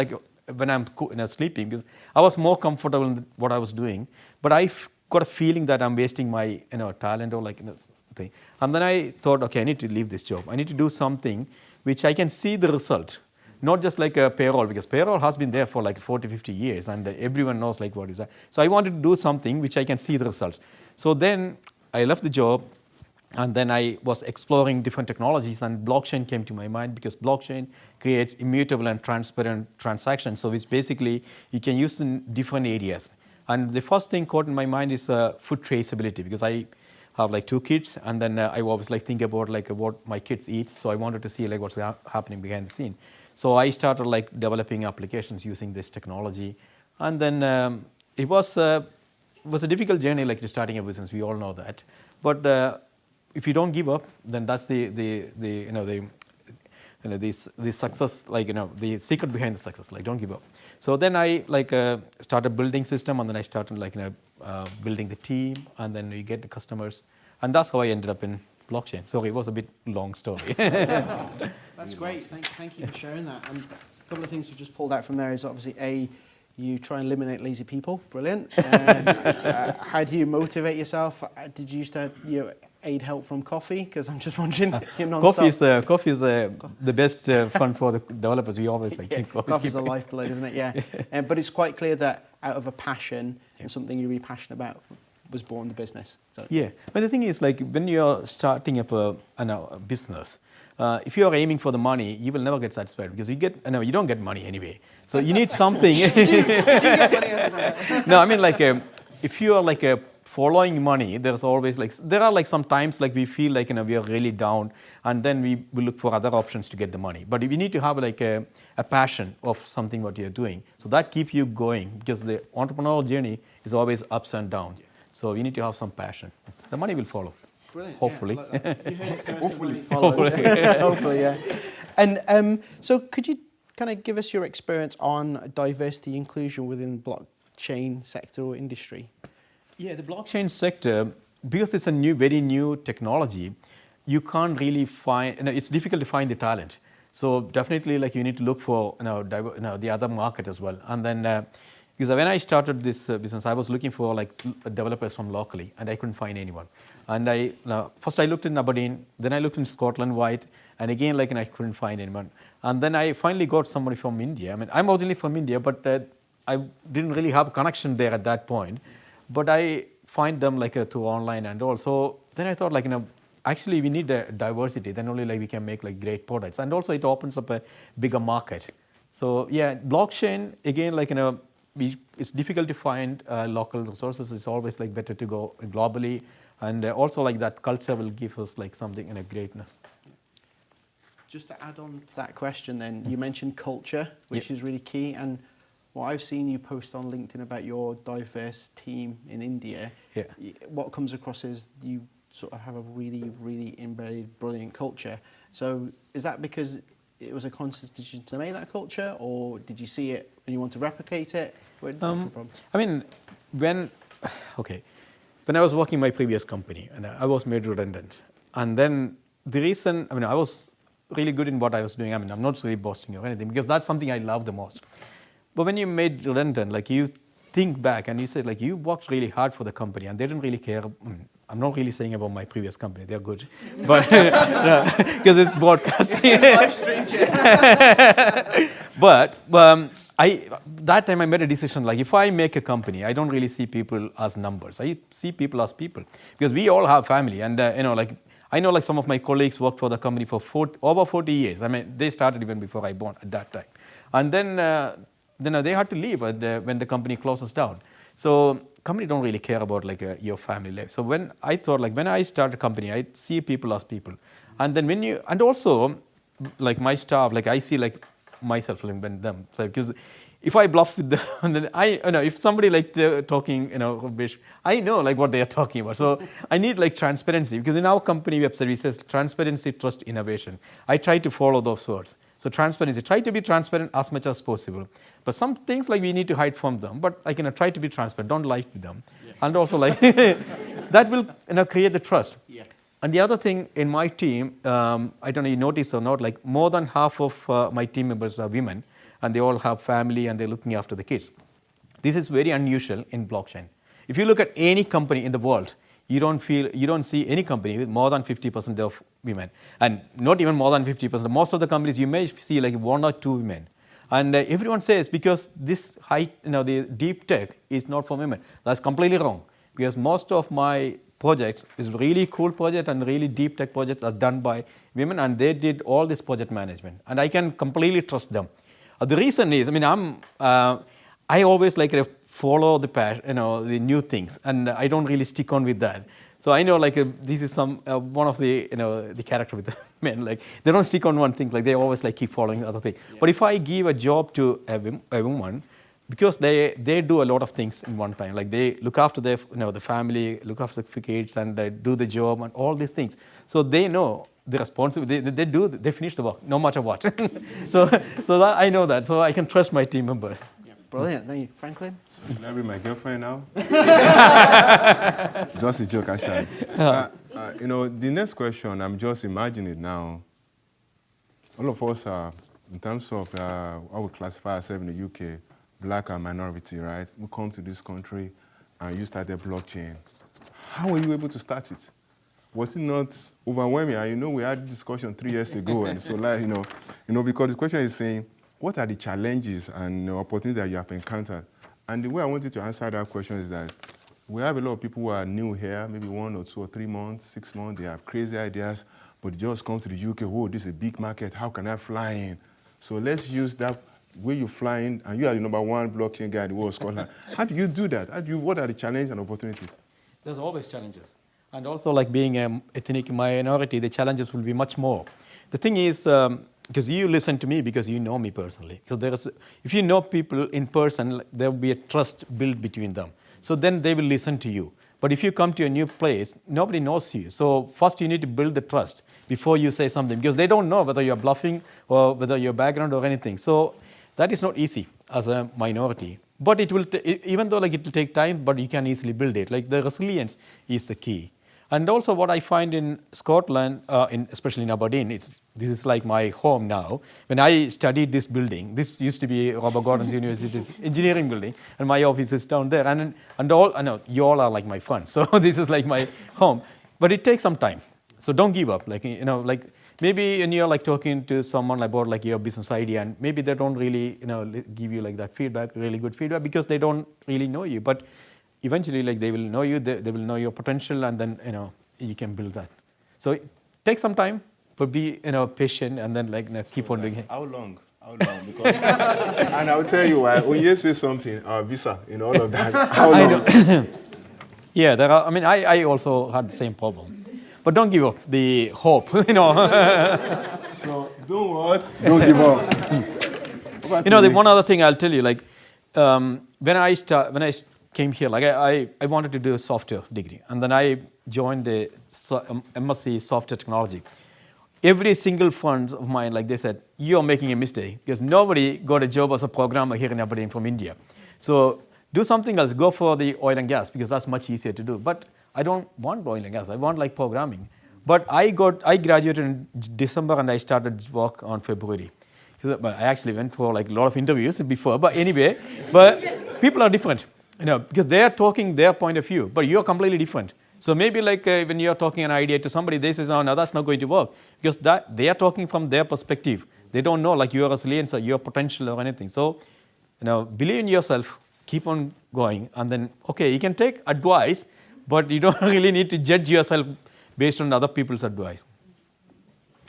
when I'm sleeping, because I was more comfortable in what I was doing. But I got a feeling that I'm wasting my talent or thing. And then I thought, okay, I need to leave this job. I need to do something which I can see the result, not just like a payroll, because payroll has been there for like 40, 50 years, and everyone knows like what is that. So I wanted to do something which I can see the results. So then I left the job, and then I was exploring different technologies, and blockchain came to my mind because blockchain creates immutable and transparent transactions. So it's basically you can use in different areas. And the first thing caught in my mind is food traceability, because I have like 2 kids, and then I always think about what my kids eat. So I wanted to see what's happening behind the scene. So I started developing applications using this technology, and then it was a difficult journey starting a business. We all know that, but if you don't give up, then that's the success, the secret behind the success. Don't give up. So then I started building system, and then I started building the team, and then you get the customers, and that's how I ended up in blockchain. Sorry, it was a bit long story. That's great. Thank you for sharing that. And a couple of things we just pulled out from there is obviously you try and eliminate lazy people. Brilliant. How do you motivate yourself? Did you used to aid help from coffee? Because I'm just wondering, you're non-stop. Coffee is the best fun for the developers. We always drink coffee. Coffee's the lifeblood, isn't it? Yeah. But it's quite clear that out of a passion and something you're really passionate about was born the business. So. Yeah, but the thing is, when you're starting up a business, if you are aiming for the money, you will never get satisfied because you don't get money anyway. So you need something. No, I mean like if you are like following money, there's always there are some times like we feel like we are really down, and then we will look for other options to get the money. But we need to have like a passion of something what you're doing, so that keep you going, because the entrepreneurial journey is always ups and downs. So you need to have some passion. The money will follow. Brilliant. Hopefully. Yeah, Hopefully. Hopefully, yeah. And so could you kind of give us your experience on diversity inclusion within blockchain sector or industry? Yeah, the blockchain sector, because it's a very new technology, you can't really find, it's difficult to find the talent. So definitely like you need to look for the other market as well. And then, because when I started this business, I was looking for like developers from locally, and I couldn't find anyone. And first I looked in Aberdeen, then I looked in Scotland White, and again like I couldn't find anyone. And then I finally got somebody from India. I mean, I'm originally from India, but I didn't really have a connection there at that point. But I find them like through online, and also then I thought like actually we need a diversity. Then only like we can make like great products, and also it opens up a bigger market. So yeah, blockchain again like it's difficult to find local resources. It's always like better to go globally, and also like that culture will give us like something in a greatness. Just to add on to that question, then you mentioned culture, which is really key, and what I've seen you post on LinkedIn about your diverse team in India, what comes across is you sort of have a really, really embedded, brilliant culture. So is that because it was a conscious decision to make that culture, or did you see it and you want to replicate it? Where did that come from? I mean, when I was working in my previous company, and I was made redundant, and then the reason, I mean, I was really good in what I was doing. I mean, I'm not really boasting or anything, because that's something I love the most. But when you made redundant, like you think back and you said like you worked really hard for the company and they didn't really care. I'm not really saying about my previous company, they're good, but because it's broadcasting. But that time I made a decision like if I make a company, I don't really see people as numbers. I see people as people, because we all have family, and like I know like some of my colleagues worked for the company for over 40 years. I mean, they started even before I born at that time, and then they had to leave when the company closes down. So company don't really care about like your family life. So when I thought like when I start a company, I see people as people, and then and also like my staff, like I see like myself like them. So because if I bluff with them, and then if somebody like talking rubbish, I know like what they are talking about. So I need like transparency, because in our company website we says transparency, trust, innovation. I try to follow those words. So transparency, try to be transparent as much as possible. But some things like we need to hide from them, but I can try to be transparent, don't lie to them. Yeah. And also like, that will create the trust. Yeah. And the other thing in my team, I don't know if you noticed or not, like more than half of my team members are women, and they all have family and they're looking after the kids. This is very unusual in blockchain. If you look at any company in the world, you don't see any company with more than 50% of women, and not even more than 50%. Most of the companies you may see like 1 or 2 women, and everyone says because this the deep tech is not for women. That's completely wrong, because most of my projects is really cool project and really deep tech projects are done by women, and they did all this project management, and I can completely trust them. The reason is, I mean, I always like follow the new things, and I don't really stick on with that. So I know like this is one of the the character with the men, like they don't stick on one thing, like they always like keep following the other thing. Yeah. But if I give a job to a woman, because they do a lot of things in one time, like they look after their the family, look after the kids, and they do the job and all these things. So they know the responsibility. They finish the work no matter what. so that I know that, so I can trust my team members. Brilliant, thank you. Franklin? So should I be my girlfriend now? Just a joke, actually. The next question, I'm just imagining it now. All of us are, in terms of how we classify ourselves in the UK, black and minority, right? We come to this country and you started blockchain. How were you able to start it? Was it not overwhelming? And we had this discussion 3 years ago, and so like, because the question is saying, what are the challenges and opportunities that you have encountered? And the way I want you to answer that question is that we have a lot of people who are new here, maybe 1 or 2 or 3 months, 6 months, they have crazy ideas, but just come to the UK, whoa, this is a big market, how can I fly in? So let's use that way you fly in, and you are the #1 blockchain guy in the world, Scotland. How do you do that? What are the challenges and opportunities? There's always challenges. And also, like being an ethnic minority, the challenges will be much more. The thing is, because you listen to me because you know me personally. Because if you know people in person, there will be a trust built between them. So then they will listen to you. But if you come to a new place, nobody knows you. So first you need to build the trust before you say something, because they don't know whether you're bluffing or whether your background or anything. So that is not easy as a minority. But it will, even though like it will take time, but you can easily build it. Like the resilience is the key. And also what I find in Scotland, especially in Aberdeen, this is like my home now. When I studied this building, this used to be Robert Gordon's University's engineering building, and my office is down there. And all, I know you all are like my friends, so this is like my home. But it takes some time, so don't give up. Like like maybe when you're like talking to someone about like your business idea, and maybe they don't really give you like that feedback, really good feedback, because they don't really know you. But eventually, like they will know you, they will know your potential, and then you can build that. So it takes some time, but be patient, and then like keep on doing it. How long? Because and I'll tell you why. When you say something, visa, all of that. How long? I know. Yeah, there are. I mean, I also had the same problem, but don't give up the hope. So don't what? Don't give up. The one other thing I'll tell you, like when I came here, like I wanted to do a software degree, and then I joined the MSc Software Technology. Every single friend of mine, like they said, you're making a mistake, because nobody got a job as a programmer here in Aberdeen from India. So do something else, go for the oil and gas, because that's much easier to do. But I don't want oil and gas, I want like programming. But I graduated in December, and I started work on February. But I actually went for like a lot of interviews before, but anyway, but people are different. Because they are talking their point of view, but you're completely different. So maybe like when you're talking an idea to somebody, they say, oh, no, that's not going to work. Because they are talking from their perspective. They don't know like your resilience or your potential or anything. So, believe in yourself, keep on going. And then, okay, you can take advice, but you don't really need to judge yourself based on other people's advice.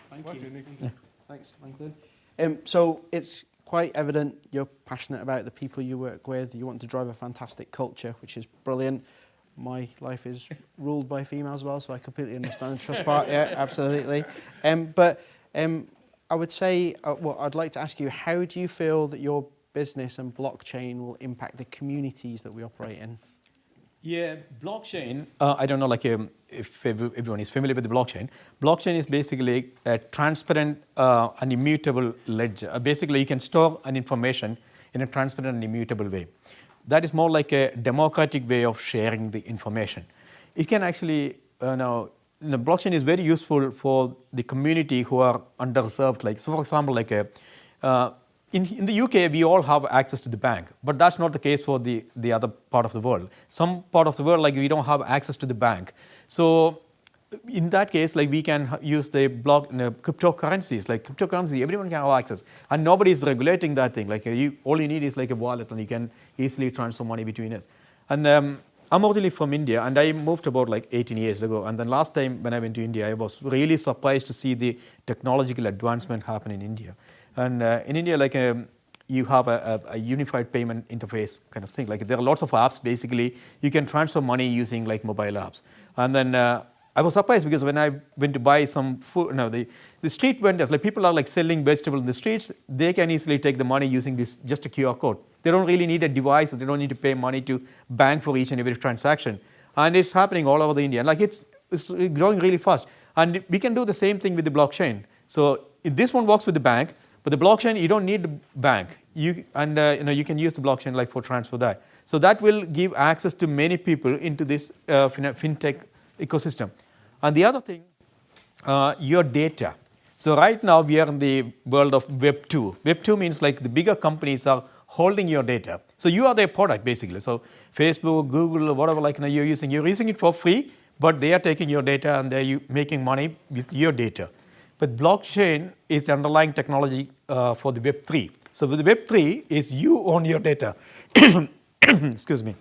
Thank you. Yeah. Thanks, Franklin. So it's quite evident you're passionate about the people you work with. You want to drive a fantastic culture, which is brilliant. My life is ruled by females as well, so I completely understand the trust part. Yeah, absolutely. But I would say, I'd like to ask you, how do you feel that your business and blockchain will impact the communities that we operate in? Yeah, blockchain, I don't know like if everyone is familiar with the blockchain. Blockchain is basically a transparent and immutable ledger. Basically, you can store an information in a transparent and immutable way. That is more like a democratic way of sharing the information. It can actually, blockchain is very useful for the community who are underserved. Like, so for example, like in the UK, we all have access to the bank, but that's not the case for the other part of the world. Some part of the world, like we don't have access to the bank. So in that case, like we can use the cryptocurrencies. Like cryptocurrency, everyone can have access, and nobody is regulating that thing. Like all you need is like a wallet, and you can easily transfer money between us. And I'm originally from India, and I moved about like 18 years ago. And then last time when I went to India, I was really surprised to see the technological advancement happen in India. And in India, like you have a unified payment interface kind of thing. Like there are lots of apps. Basically, you can transfer money using like mobile apps. And then I was surprised because when I went to buy some food, the street vendors, like people are like selling vegetables in the streets, they can easily take the money using this just a QR code. They don't really need a device. They don't need to pay money to bank for each and every transaction. And it's happening all over the India. Like it's growing really fast. And we can do the same thing with the blockchain. So this one works with the bank. But the blockchain, you don't need the bank. You can use the blockchain like for transfer that. So that will give access to many people into this fintech ecosystem. And the other thing, your data. So right now we are in the world of Web 2. Web 2 means like the bigger companies are holding your data. So you are their product basically. So Facebook, Google, whatever like you're using it for free, but they are taking your data and they're making money with your data. But blockchain is the underlying technology for the Web 3. So with the Web 3 is you own your data. Excuse me.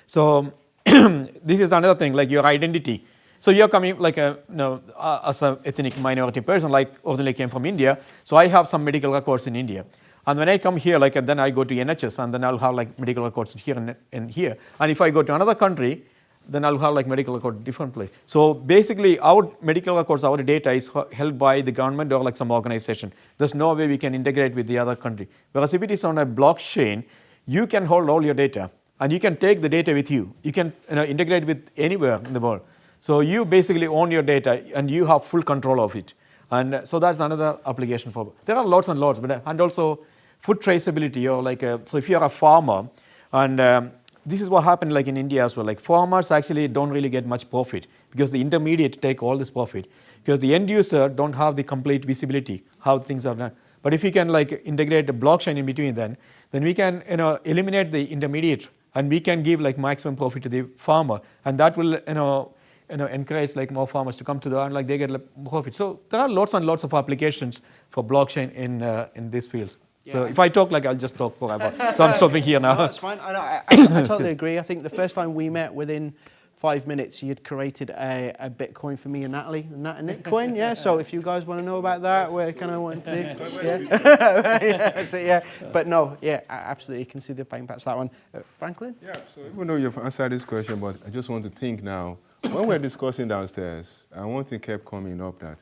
So this is another thing, like your identity. So you're coming like as an ethnic minority person, like originally came from India. So I have some medical records in India. And when I come here, like then I go to NHS, and then I'll have like medical records here and here. And if I go to another country, then I'll have like medical record different place. So basically, our medical records, our data is held by the government or like some organization. There's no way we can integrate with the other country. Whereas if it is on a blockchain, you can hold all your data, and you can take the data with you. You can integrate with anywhere in the world. So you basically own your data, and you have full control of it. And so that's another application for. There are lots and lots, but and also food traceability, or like so if you're a farmer, and this is what happened like in India as well. Like farmers actually don't really get much profit because the intermediate take all this profit, because the end user don't have the complete visibility how things are done. But if we can like integrate a blockchain in between, then we can eliminate the intermediate, and we can give like maximum profit to the farmer, and that will encourage like more farmers to come to the and like they get like profit. So there are lots and lots of applications for blockchain in this field. Yeah. So if I talk, like I'll just talk forever. So I'm stopping here now. No, that's fine. I totally agree. I think the first time we met, within 5 minutes, you had created a Bitcoin for me and Natalie, Nitcoin. Yeah. So if you guys want to know about that, we're kind of wanting to do. Yeah. So yeah. But no, yeah, absolutely. You can see the impacts that one. Franklin. Yeah. So even though you've answered this question, but I just want to think now. When we're discussing downstairs, and one thing kept coming up that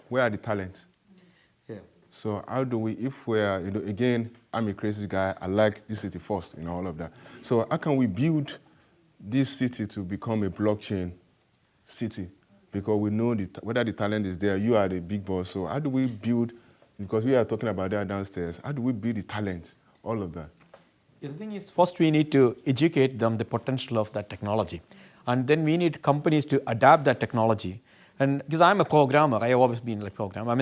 where are the talents? Yeah. So how do we, if we're, again, I'm a crazy guy, I like this city first, all of that. So how can we build this city to become a blockchain city? Because we know whether the talent is there, you are the big boss. So how do we build, because we are talking about that downstairs, how do we build the talent, all of that? Yeah, the thing is, first we need to educate them the potential of that technology. And then we need companies to adapt that technology. And because I'm a programmer, I've always been like programmer.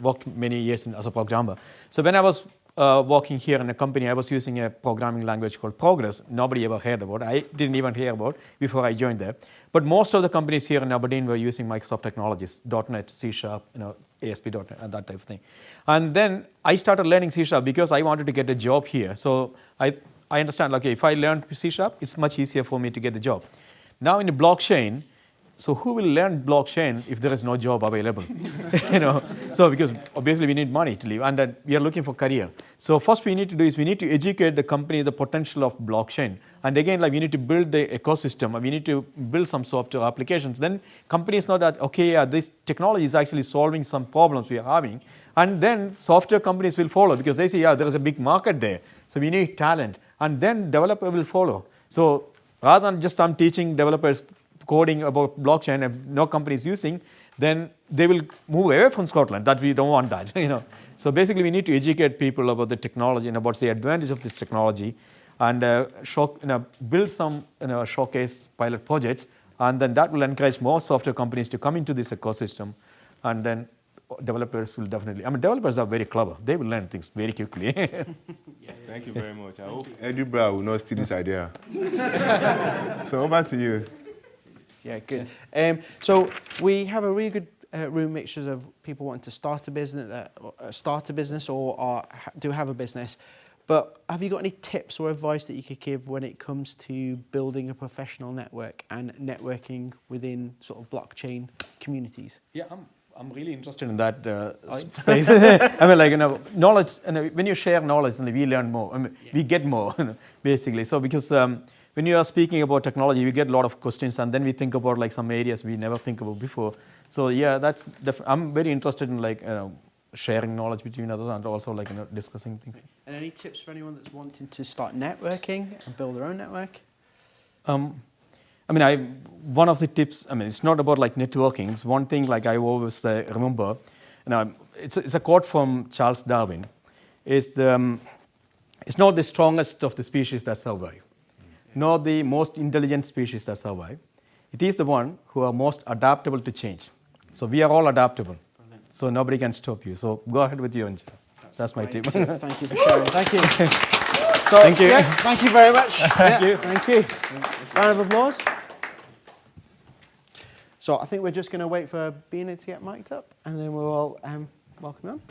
Worked many years as a programmer. So when I was working here in a company, I was using a programming language called Progress. Nobody ever heard about it. I didn't even hear about it before I joined there. But most of the companies here in Aberdeen were using Microsoft technologies, .NET, C#, ASP.NET, and that type of thing. And then I started learning C# because I wanted to get a job here. So I understand, okay, if I learn C#, it's much easier for me to get the job. Now in the blockchain, so who will learn blockchain if there is no job available? So because obviously we need money to live, and then we are looking for career. So first we need to do is we need to educate the company the potential of blockchain. And again, like we need to build the ecosystem, and we need to build some software applications. Then companies know that, okay, yeah, this technology is actually solving some problems we are having. And then software companies will follow because they say, yeah, there is a big market there. So we need talent. And then developer will follow. So rather than just I'm teaching developers coding about blockchain and no company is using, then they will move away from Scotland. That we don't want that. So basically we need to educate people about the technology and about the advantage of this technology, and build some showcase pilot projects, and then that will encourage more software companies to come into this ecosystem, and then developers will definitely, developers are very clever. They will learn things very quickly. Thank you very much. I hope Edinburgh will not steal this idea. So over to you. Yeah, good. So we have a really good room mixtures of people wanting to start a business, or do have a business. But have you got any tips or advice that you could give when it comes to building a professional network and networking within sort of blockchain communities? Yeah, I'm really interested in that space. Knowledge, and when you share knowledge, we learn more. We get more, basically. So because when you are speaking about technology, we get a lot of questions, and then we think about like some areas we never think about before. So yeah, that's I'm very interested in sharing knowledge between others, and also discussing things. And any tips for anyone that's wanting to start networking and build their own network? One of the tips, it's not about networking. It's one thing I always remember. It's a quote from Charles Darwin. It's not the strongest of the species that survive, nor the most intelligent species that survive. It is the one who are most adaptable to change. So we are all adaptable. Brilliant. So nobody can stop you. So go ahead with your engine. That's my tip. Thank you for sharing. Thank you. So, thank you. Yeah, thank you very much. Thank you. Thank you. Round of applause. So I think we're just going to wait for Bina to get mic'd up, and then we'll all welcome them.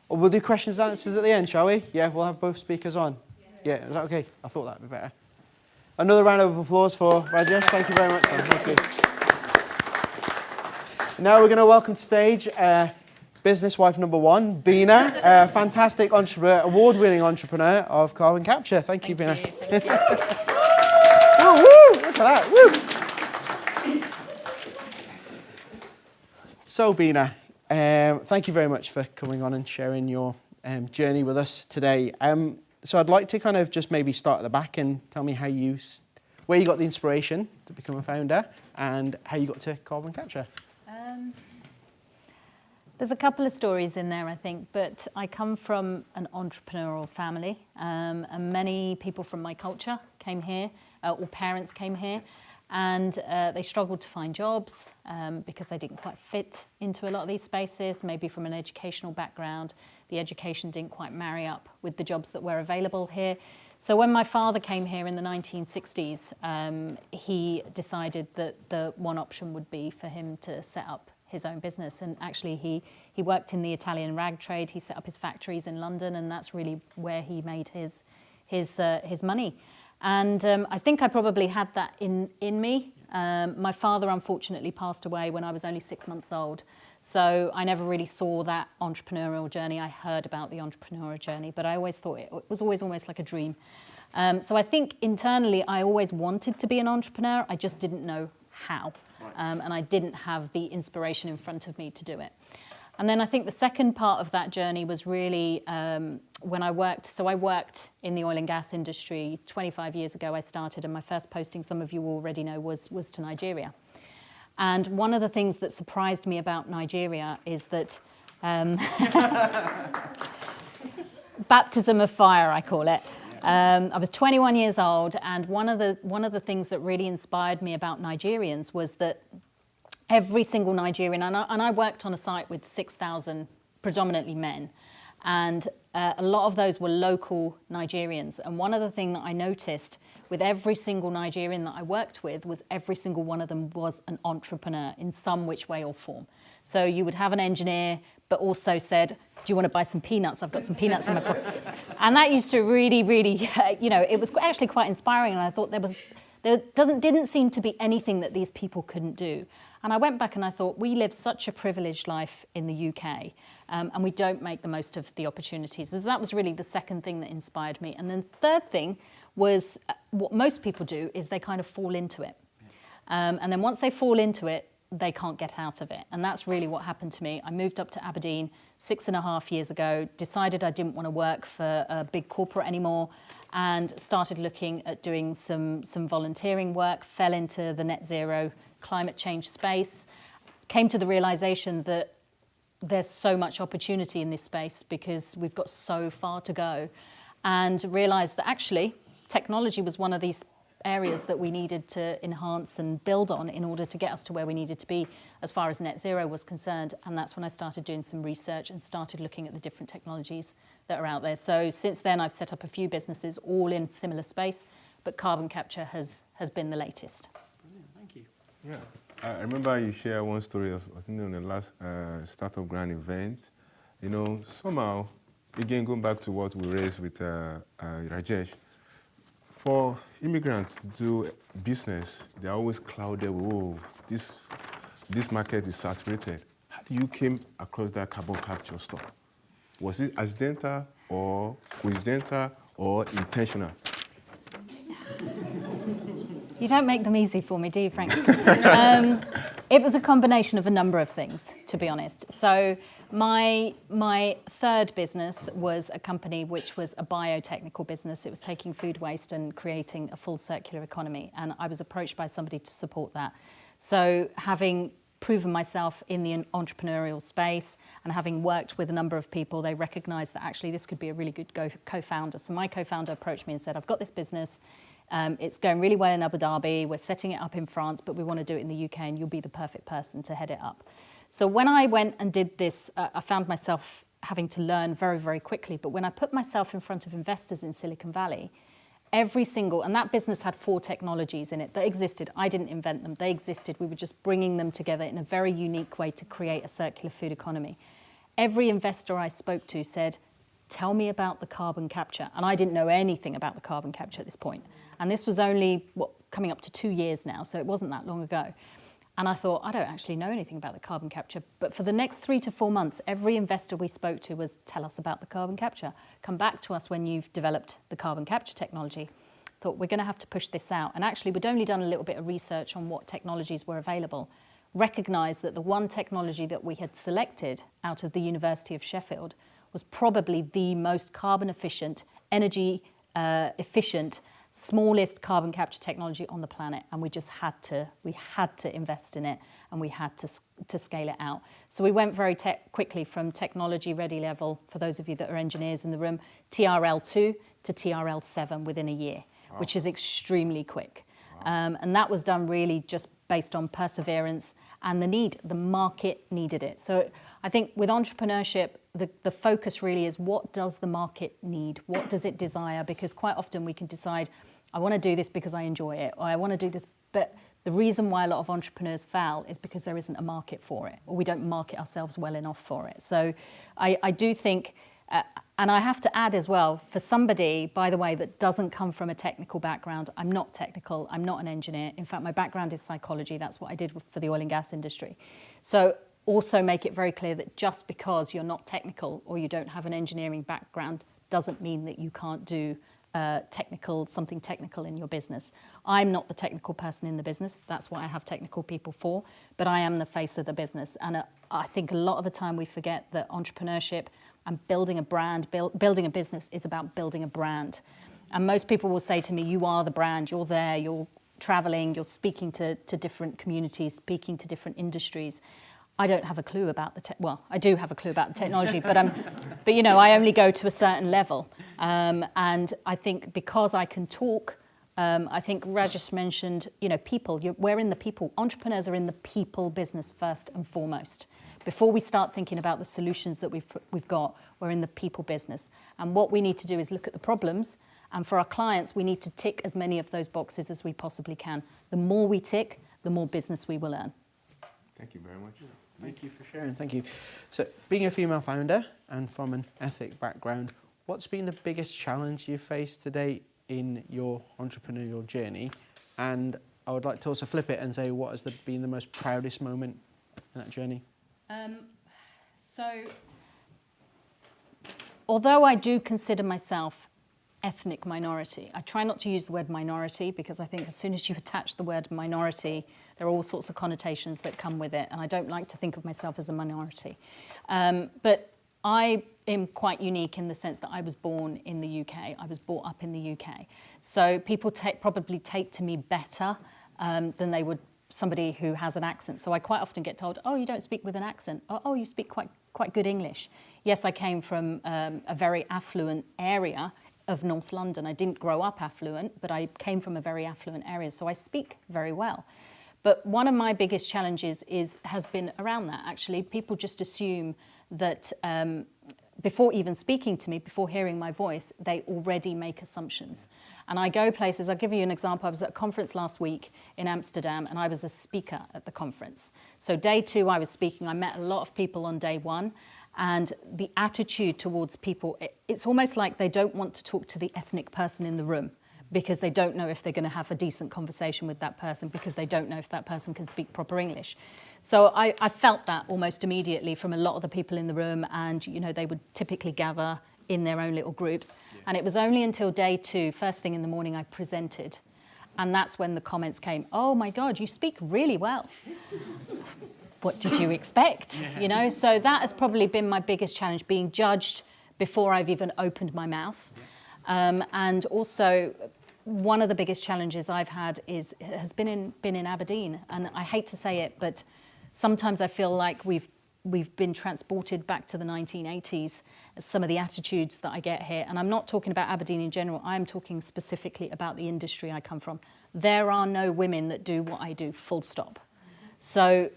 We'll do questions and answers at the end, shall we? Yeah, we'll have both speakers on. Yeah, is that okay? I thought that would be better. Another round of applause for Rajesh. Thank you very much. Thank you. Now we're going to welcome to stage business wife number one, Bina, a fantastic entrepreneur, award-winning entrepreneur of carbon capture. Thank you, Bina. Oh, woo! Look at that. Woo! So, Bina, thank you very much for coming on and sharing your journey with us today. So I'd like to kind of just maybe start at the back and tell me where you got the inspiration to become a founder and how you got to carbon capture. There's a couple of stories in there, I think, but I come from an entrepreneurial family, and many people from my culture came here, or parents came here, and they struggled to find jobs because they didn't quite fit into a lot of these spaces. Maybe from an educational background, the education didn't quite marry up with the jobs that were available here. So when my father came here in the 1960s, he decided that the one option would be for him to set up his own business. And actually he worked in the Italian rag trade. He set up his factories in London, and that's really where he made his money. And I think I probably had that in me. My father unfortunately passed away when I was only 6 months old. So I never really saw that entrepreneurial journey. I heard about the entrepreneurial journey, but I always thought it was always almost like a dream. So I think internally I always wanted to be an entrepreneur. I just didn't know how. And I didn't have the inspiration in front of me to do it. And then I think the second part of that journey was really when I worked. So I worked in the oil and gas industry 25 years ago. I started, and my first posting, some of you already know, was to Nigeria. And one of the things that surprised me about Nigeria is that baptism of fire, I call it. I was 21 years old, and one of the things that really inspired me about Nigerians was that every single Nigerian, and I worked on a site with 6,000 predominantly men, and a lot of those were local Nigerians. And one of the things that I noticed with every single Nigerian that I worked with was every single one of them was an entrepreneur in some which way or form. So you would have an engineer, but also said, do you want to buy some peanuts? I've got some peanuts in my pocket. And that used to really, it was actually quite inspiring. And I thought there didn't seem to be anything that these people couldn't do. And I went back and I thought, we live such a privileged life in the UK, and we don't make the most of the opportunities. So that was really the second thing that inspired me. And then the third thing was what most people do is they kind of fall into it. And then once they fall into it, they can't get out of it. And that's really what happened to me. I moved up to Aberdeen 6.5 years ago, decided I didn't want to work for a big corporate anymore, and started looking at doing some volunteering work, fell into the net zero climate change space, came to the realization that there's so much opportunity in this space because we've got so far to go, and realized that actually technology was one of these areas that we needed to enhance and build on in order to get us to where we needed to be as far as net zero was concerned. And that's when I started doing some research and started looking at the different technologies that are out there. So since then, I've set up a few businesses, all in similar space, but carbon capture has been the latest. Brilliant, thank you. Yeah, I remember you shared one story of, I think on the last Startup Grand event. You know, somehow, again, going back to what we raised with Rajesh, for immigrants to do business, they're always clouded with, oh, this market is saturated. How do you came across that carbon capture stuff? Was it accidental or coincidental or intentional? You don't make them easy for me, do you, Frank? It was a combination of a number of things, to be honest. So my third business was a company which was a biotechnical business. It was taking food waste and creating a full circular economy. And I was approached by somebody to support that. So having proven myself in the entrepreneurial space and having worked with a number of people, they recognized that actually this could be a really good co-founder. So my co-founder approached me and said, I've got this business. It's going really well in Abu Dhabi. We're setting it up in France, but we want to do it in the UK, and you'll be the perfect person to head it up. So when I went and did this, I found myself having to learn very, very quickly. But when I put myself in front of investors in Silicon Valley, and that business had 4 technologies in it that existed. I didn't invent them. They existed. We were just bringing them together in a very unique way to create a circular food economy. Every investor I spoke to said, tell me about the carbon capture. And I didn't know anything about the carbon capture at this point. And this was only, coming up to 2 years now, so it wasn't that long ago. And I thought, I don't actually know anything about the carbon capture. But for the next 3 to 4 months, every investor we spoke to was, tell us about the carbon capture. Come back to us when you've developed the carbon capture technology. Thought, we're going to have to push this out. And actually, we'd only done a little bit of research on what technologies were available. Recognized that the one technology that we had selected out of the University of Sheffield was probably the most carbon efficient, energy efficient, smallest carbon capture technology on the planet, and we had to invest in it, and we had to scale it out. So we went very quickly from technology ready level, for those of you that are engineers in the room, TRL2 to TRL7 within a year, which is extremely quick. And that was done really just based on perseverance and the market needed it. So I think with entrepreneurship, the focus really is, what does the market need? What does it desire? Because quite often we can decide, I want to do this because I enjoy it, or I want to do this, but the reason why a lot of entrepreneurs fail is because there isn't a market for it, or we don't market ourselves well enough for it. So I do think, and I have to add as well, for somebody, by the way, that doesn't come from a technical background, I'm not technical, I'm not an engineer. In fact, my background is psychology. That's what I did for the oil and gas industry. So also make it very clear that just because you're not technical or you don't have an engineering background doesn't mean that you can't do something technical in your business. I'm not the technical person in the business. That's what I have technical people for, but I am the face of the business. And I think a lot of the time we forget that entrepreneurship and building a brand, building a business is about building a brand. And most people will say to me, you are the brand, you're there, you're traveling, you're speaking to different communities, speaking to different industries. I don't have a clue about well, I do have a clue about the technology, but you know, I only go to a certain level. And I think because I can talk, I think Rajesh mentioned, you know, people. We're in the people. Entrepreneurs are in the people business first and foremost. Before we start thinking about the solutions that we've got, we're in the people business. And what we need to do is look at the problems. And for our clients, we need to tick as many of those boxes as we possibly can. The more we tick, the more business we will earn. Thank you very much. Thank you for sharing. Thank you. So, being a female founder and from an ethic background, what's been the biggest challenge you've faced to date in your entrepreneurial journey? And I would like to also flip it and say, what has been the most proudest moment in that journey? So, although I do consider myself ethnic minority, I try not to use the word minority, because I think as soon as you attach the word minority, there are all sorts of connotations that come with it, and I don't like to think of myself as a minority. But I am quite unique in the sense that I was born in the UK. I was brought up in the UK. So people probably take to me better than they would somebody who has an accent. So I quite often get told, oh, you don't speak with an accent. Oh, you speak quite good English. Yes, I came from a very affluent area of North London. I didn't grow up affluent, but I came from a very affluent area, so I speak very well. But one of my biggest challenges has been around that, actually. People just assume that before even speaking to me, before hearing my voice, they already make assumptions. And I go places, I'll give you an example. I was at a conference last week in Amsterdam, and I was a speaker at the conference. So day 2, I was speaking. I met a lot of people on day 1. And the attitude towards people, it's almost like they don't want to talk to the ethnic person in the room, because they don't know if they're going to have a decent conversation with that person, because they don't know if that person can speak proper English. So I felt that almost immediately from a lot of the people in the room, and you know, they would typically gather in their own little groups. Yeah. And it was only until day 2, first thing in the morning, I presented. And that's when the comments came, oh my God, you speak really well. What did you expect? You know, so that has probably been my biggest challenge, being judged before I've even opened my mouth. And also, one of the biggest challenges I've had has been in Aberdeen. And I hate to say it, but sometimes I feel like we've been transported back to the 1980s, some of the attitudes that I get here. And I'm not talking about Aberdeen in general. I'm talking specifically about the industry I come from. There are no women that do what I do, full stop. So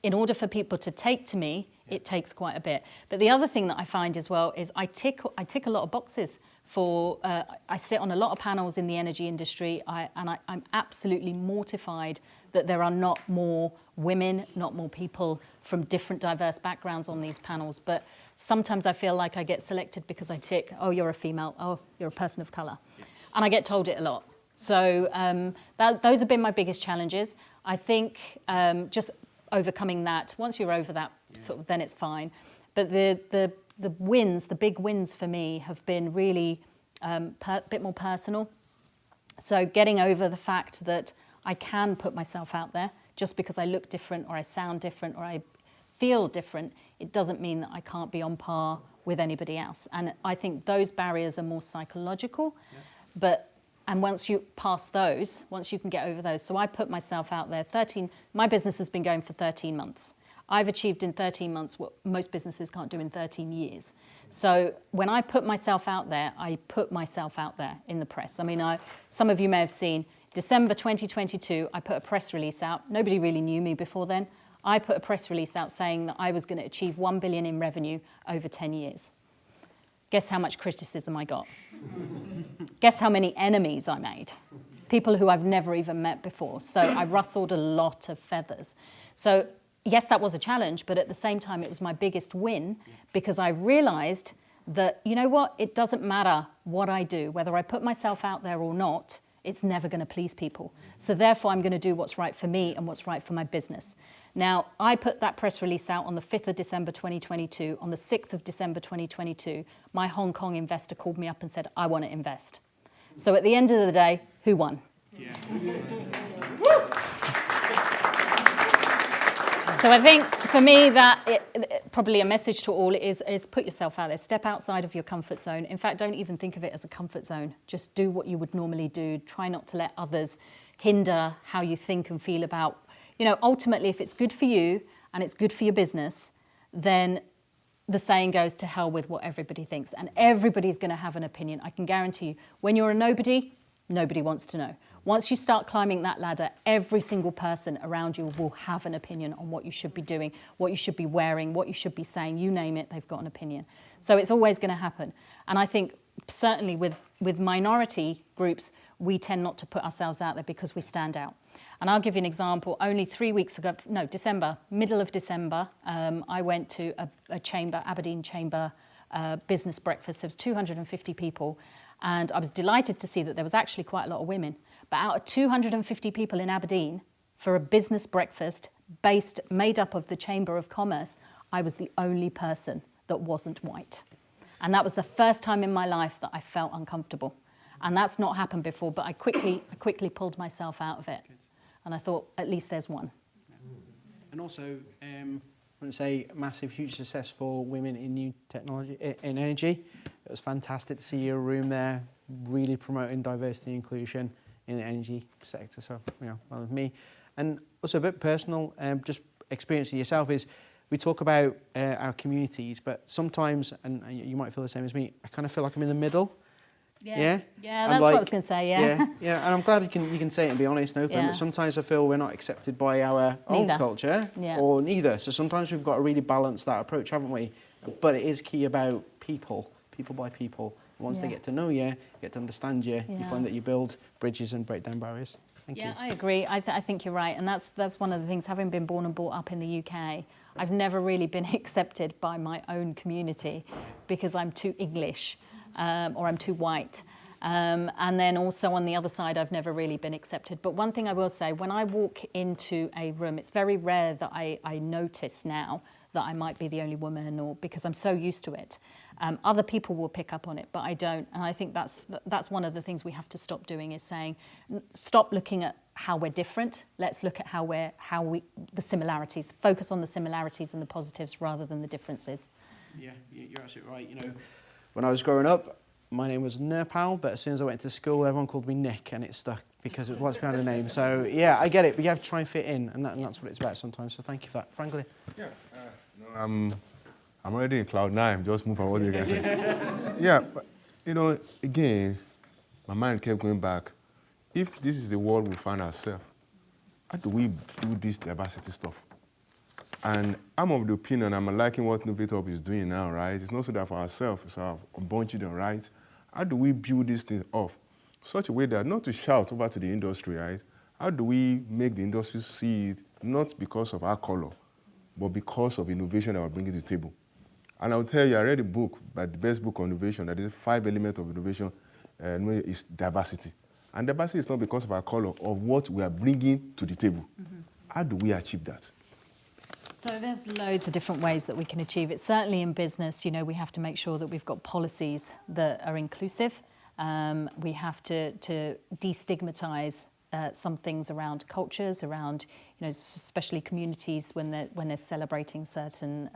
in order for people to take to me, it takes quite a bit. But the other thing that I find as well is I tick a lot of boxes for, I sit on a lot of panels in the energy industry, and I'm absolutely mortified that there are not more women, not more people from different diverse backgrounds on these panels. But sometimes I feel like I get selected because I tick, oh, you're a female, oh, you're a person of colour. Yeah. And I get told it a lot. So those have been my biggest challenges. I think just overcoming that, once you're over that, sort of, then it's fine. But the wins, the big wins for me have been really a bit more personal. So getting over the fact that I can put myself out there just because I look different or I sound different or I feel different, it doesn't mean that I can't be on par with anybody else. And I think those barriers are more psychological, and once you pass those, once you can get over those, so I put myself out there, my business has been going for 13 months. I've achieved in 13 months what most businesses can't do in 13 years. So when I put myself out there, I put myself out there in the press. I mean, some of you may have seen, December 2022, I put a press release out. Nobody really knew me before then. I put a press release out saying that I was going to achieve 1 billion in revenue over 10 years. Guess how much criticism I got? Guess how many enemies I made? People who I've never even met before. So I rustled a lot of feathers. So yes, that was a challenge, but at the same time, it was my biggest win because I realized that, you know what, it doesn't matter what I do, whether I put myself out there or not, it's never going to please people. So therefore, I'm going to do what's right for me and what's right for my business. Now, I put that press release out on the 5th of December 2022. On the 6th of December 2022, my Hong Kong investor called me up and said, I want to invest. So at the end of the day, who won? Yeah. So I think for me that probably a message to all is put yourself out there, step outside of your comfort zone. In fact, don't even think of it as a comfort zone. Just do what you would normally do. Try not to let others hinder how you think and feel about, ultimately if it's good for you and it's good for your business, then the saying goes to hell with what everybody thinks. And everybody's going to have an opinion. I can guarantee you, when you're a nobody, nobody wants to know. Once you start climbing that ladder, every single person around you will have an opinion on what you should be doing, what you should be wearing, what you should be saying, you name it, they've got an opinion. So it's always going to happen. And I think certainly with minority groups, we tend not to put ourselves out there because we stand out. And I'll give you an example. Only 3 weeks ago, no, December, middle of December, I went to a chamber, Aberdeen Chamber business breakfast. There was 250 people. And I was delighted to see that there was actually quite a lot of women. But out of 250 people in Aberdeen for a business breakfast made up of the Chamber of Commerce, I was the only person that wasn't white. And that was the first time in my life that I felt uncomfortable. And that's not happened before, but I quickly pulled myself out of it. And I thought, at least there's one. And also, I wouldn't say massive, huge success for women in new technology, in energy. It was fantastic to see your room there, really promoting diversity and inclusion in the energy sector. So, well with me. And also a bit personal, just experience of yourself is, we talk about our communities, but sometimes, and you might feel the same as me, I kind of feel like I'm in the middle. Yeah, that's what I was going to say, yeah. Yeah, and I'm glad you can say it and be honest and open, but sometimes I feel we're not accepted by our own culture, or neither. So sometimes we've got to really balance that approach, haven't we? But it is key about people by people. Once they get to know you, get to understand you, you find that you build bridges and break down barriers. Thank you. Yeah, I agree. I think you're right. And that's one of the things, having been born and brought up in the UK, I've never really been accepted by my own community because I'm too English. Or I'm too white. And then also on the other side, I've never really been accepted. But one thing I will say, when I walk into a room, it's very rare that I notice now that I might be the only woman, or because I'm so used to it. Other people will pick up on it, but I don't. And I think that's one of the things we have to stop doing, is saying, stop looking at how we're different. Let's look at the similarities. Focus on the similarities and the positives rather than the differences. Yeah, you're absolutely right. When I was growing up, my name was Nurpal, but as soon as I went to school, everyone called me Nick, and it stuck because it was what's behind the name. So yeah, I get it, but you have to try and fit in, and that's what it's about sometimes. So thank you for that, Franklin. Yeah, I'm already in cloud 9. Just move on what you guys say. Yeah, but again, my mind kept going back. If this is the world we find ourselves, how do we do this diversity stuff? And I'm of the opinion, I'm liking what Knowvate Hub is doing now, right? It's not so that for ourselves, it's our unborn children, right? How do we build this thing off? Such a way that not to shout over to the industry, right? How do we make the industry see it, not because of our color, but because of innovation that we're bringing to the table? And I'll tell you, I read a book, by the best book on innovation, that is 5 elements of innovation, and it's diversity. And diversity is not because of our color, of what we are bringing to the table. How do we achieve that? So there's loads of different ways that we can achieve it. Certainly in business, you know, we have to make sure that we've got policies that are inclusive. We have to destigmatize some things around cultures, around, you know, especially communities when they're celebrating certain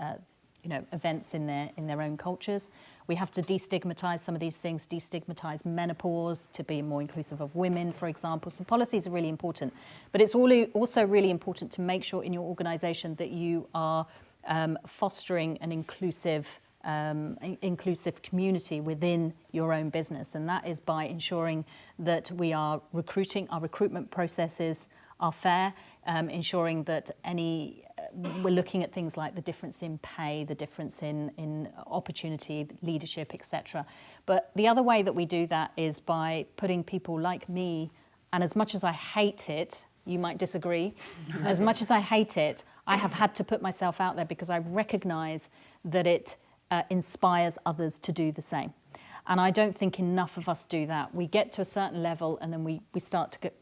you know, events in their own cultures. We have to destigmatize some of these things, destigmatize menopause to be more inclusive of women, for example. So policies are really important, but it's also really important to make sure in your organization that you are fostering an inclusive community within your own business. And that is by ensuring that we are recruiting, our recruitment processes are fair, ensuring that we're looking at things like the difference in pay, the difference in opportunity, leadership, etc. But the other way that we do that is by putting people like me, and as much as I hate it, you might disagree, as much as I hate it, I have had to put myself out there because I recognize that it inspires others to do the same. And I don't think enough of us do that. We get to a certain level and then we start to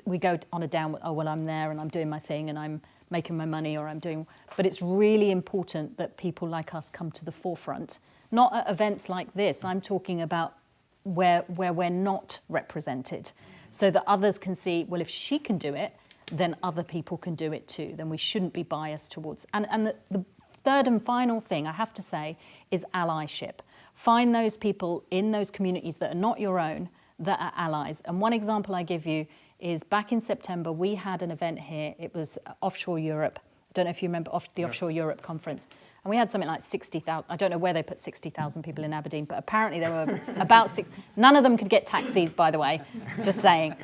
we go on a downward, oh, well, I'm there and I'm doing my thing and I'm making my money or I'm doing, but it's really important that people like us come to the forefront. Not at events like this, I'm talking about where we're not represented, so that others can see, well, if she can do it, then other people can do it too. Then we shouldn't be biased towards, and the third and final thing I have to say is allyship. Find those people in those communities that are not your own, that are allies. And one example I give you is back in September, we had an event here. It was Offshore Europe. I don't know if you remember the Offshore Europe conference. And we had something like 60,000. I don't know where they put 60,000 people in Aberdeen, but apparently there were about none of them could get taxis, by the way, just saying.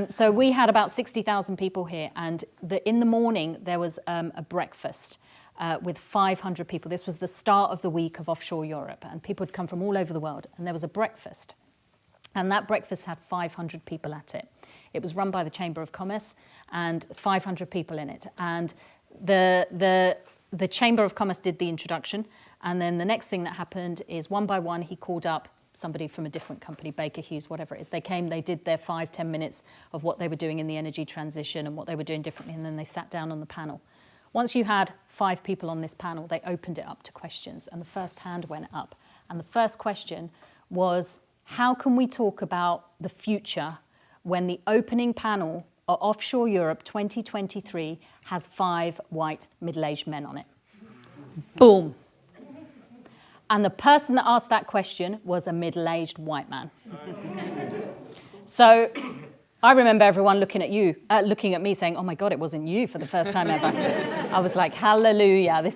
So we had about 60,000 people here. And in the morning, there was a breakfast. With 500 people. This was the start of the week of Offshore Europe, and people had come from all over the world, and there was a breakfast. And that breakfast had 500 people at it. It was run by the Chamber of Commerce, and 500 people in it. And the Chamber of Commerce did the introduction, and then the next thing that happened is one by one he called up somebody from a different company, Baker Hughes, whatever it is. They came, they did their 5-10 minutes of what they were doing in the energy transition and what they were doing differently, and then they sat down on the panel. Once you had 5 people on this panel, they opened it up to questions, and the first hand went up. And the first question was, how can we talk about the future when the opening panel of Offshore Europe 2023 has 5 white middle-aged men on it? Boom. And the person that asked that question was a middle-aged white man. So I remember everyone looking at me saying, oh my God, it wasn't you for the first time ever. I was like, hallelujah.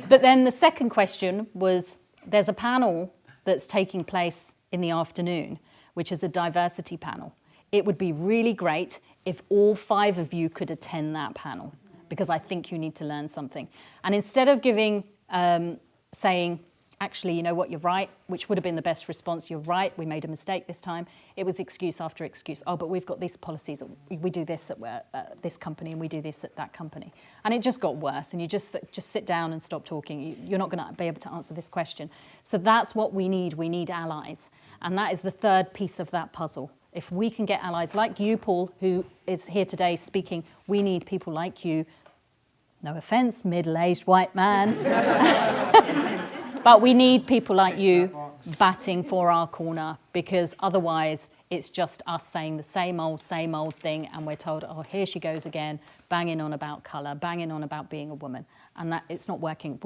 But then the second question was, there's a panel that's taking place in the afternoon, which is a diversity panel. It would be really great if all 5 of you could attend that panel, because I think you need to learn something. And instead of saying, actually, you know what, you're right, which would have been the best response, you're right, we made a mistake this time, it was excuse after excuse. Oh, but we've got these policies, we do this at this company and we do this at that company. And it just got worse, and you just sit down and stop talking. You're not going to be able to answer this question. So that's what we need allies. And that is the third piece of that puzzle. If we can get allies like you, Paul, who is here today speaking, we need people like you, no offense, middle-aged white man. But we need people like you batting for our corner, because otherwise it's just us saying the same old thing, and we're told, oh, here she goes again, banging on about colour, banging on about being a woman, and that it's not working.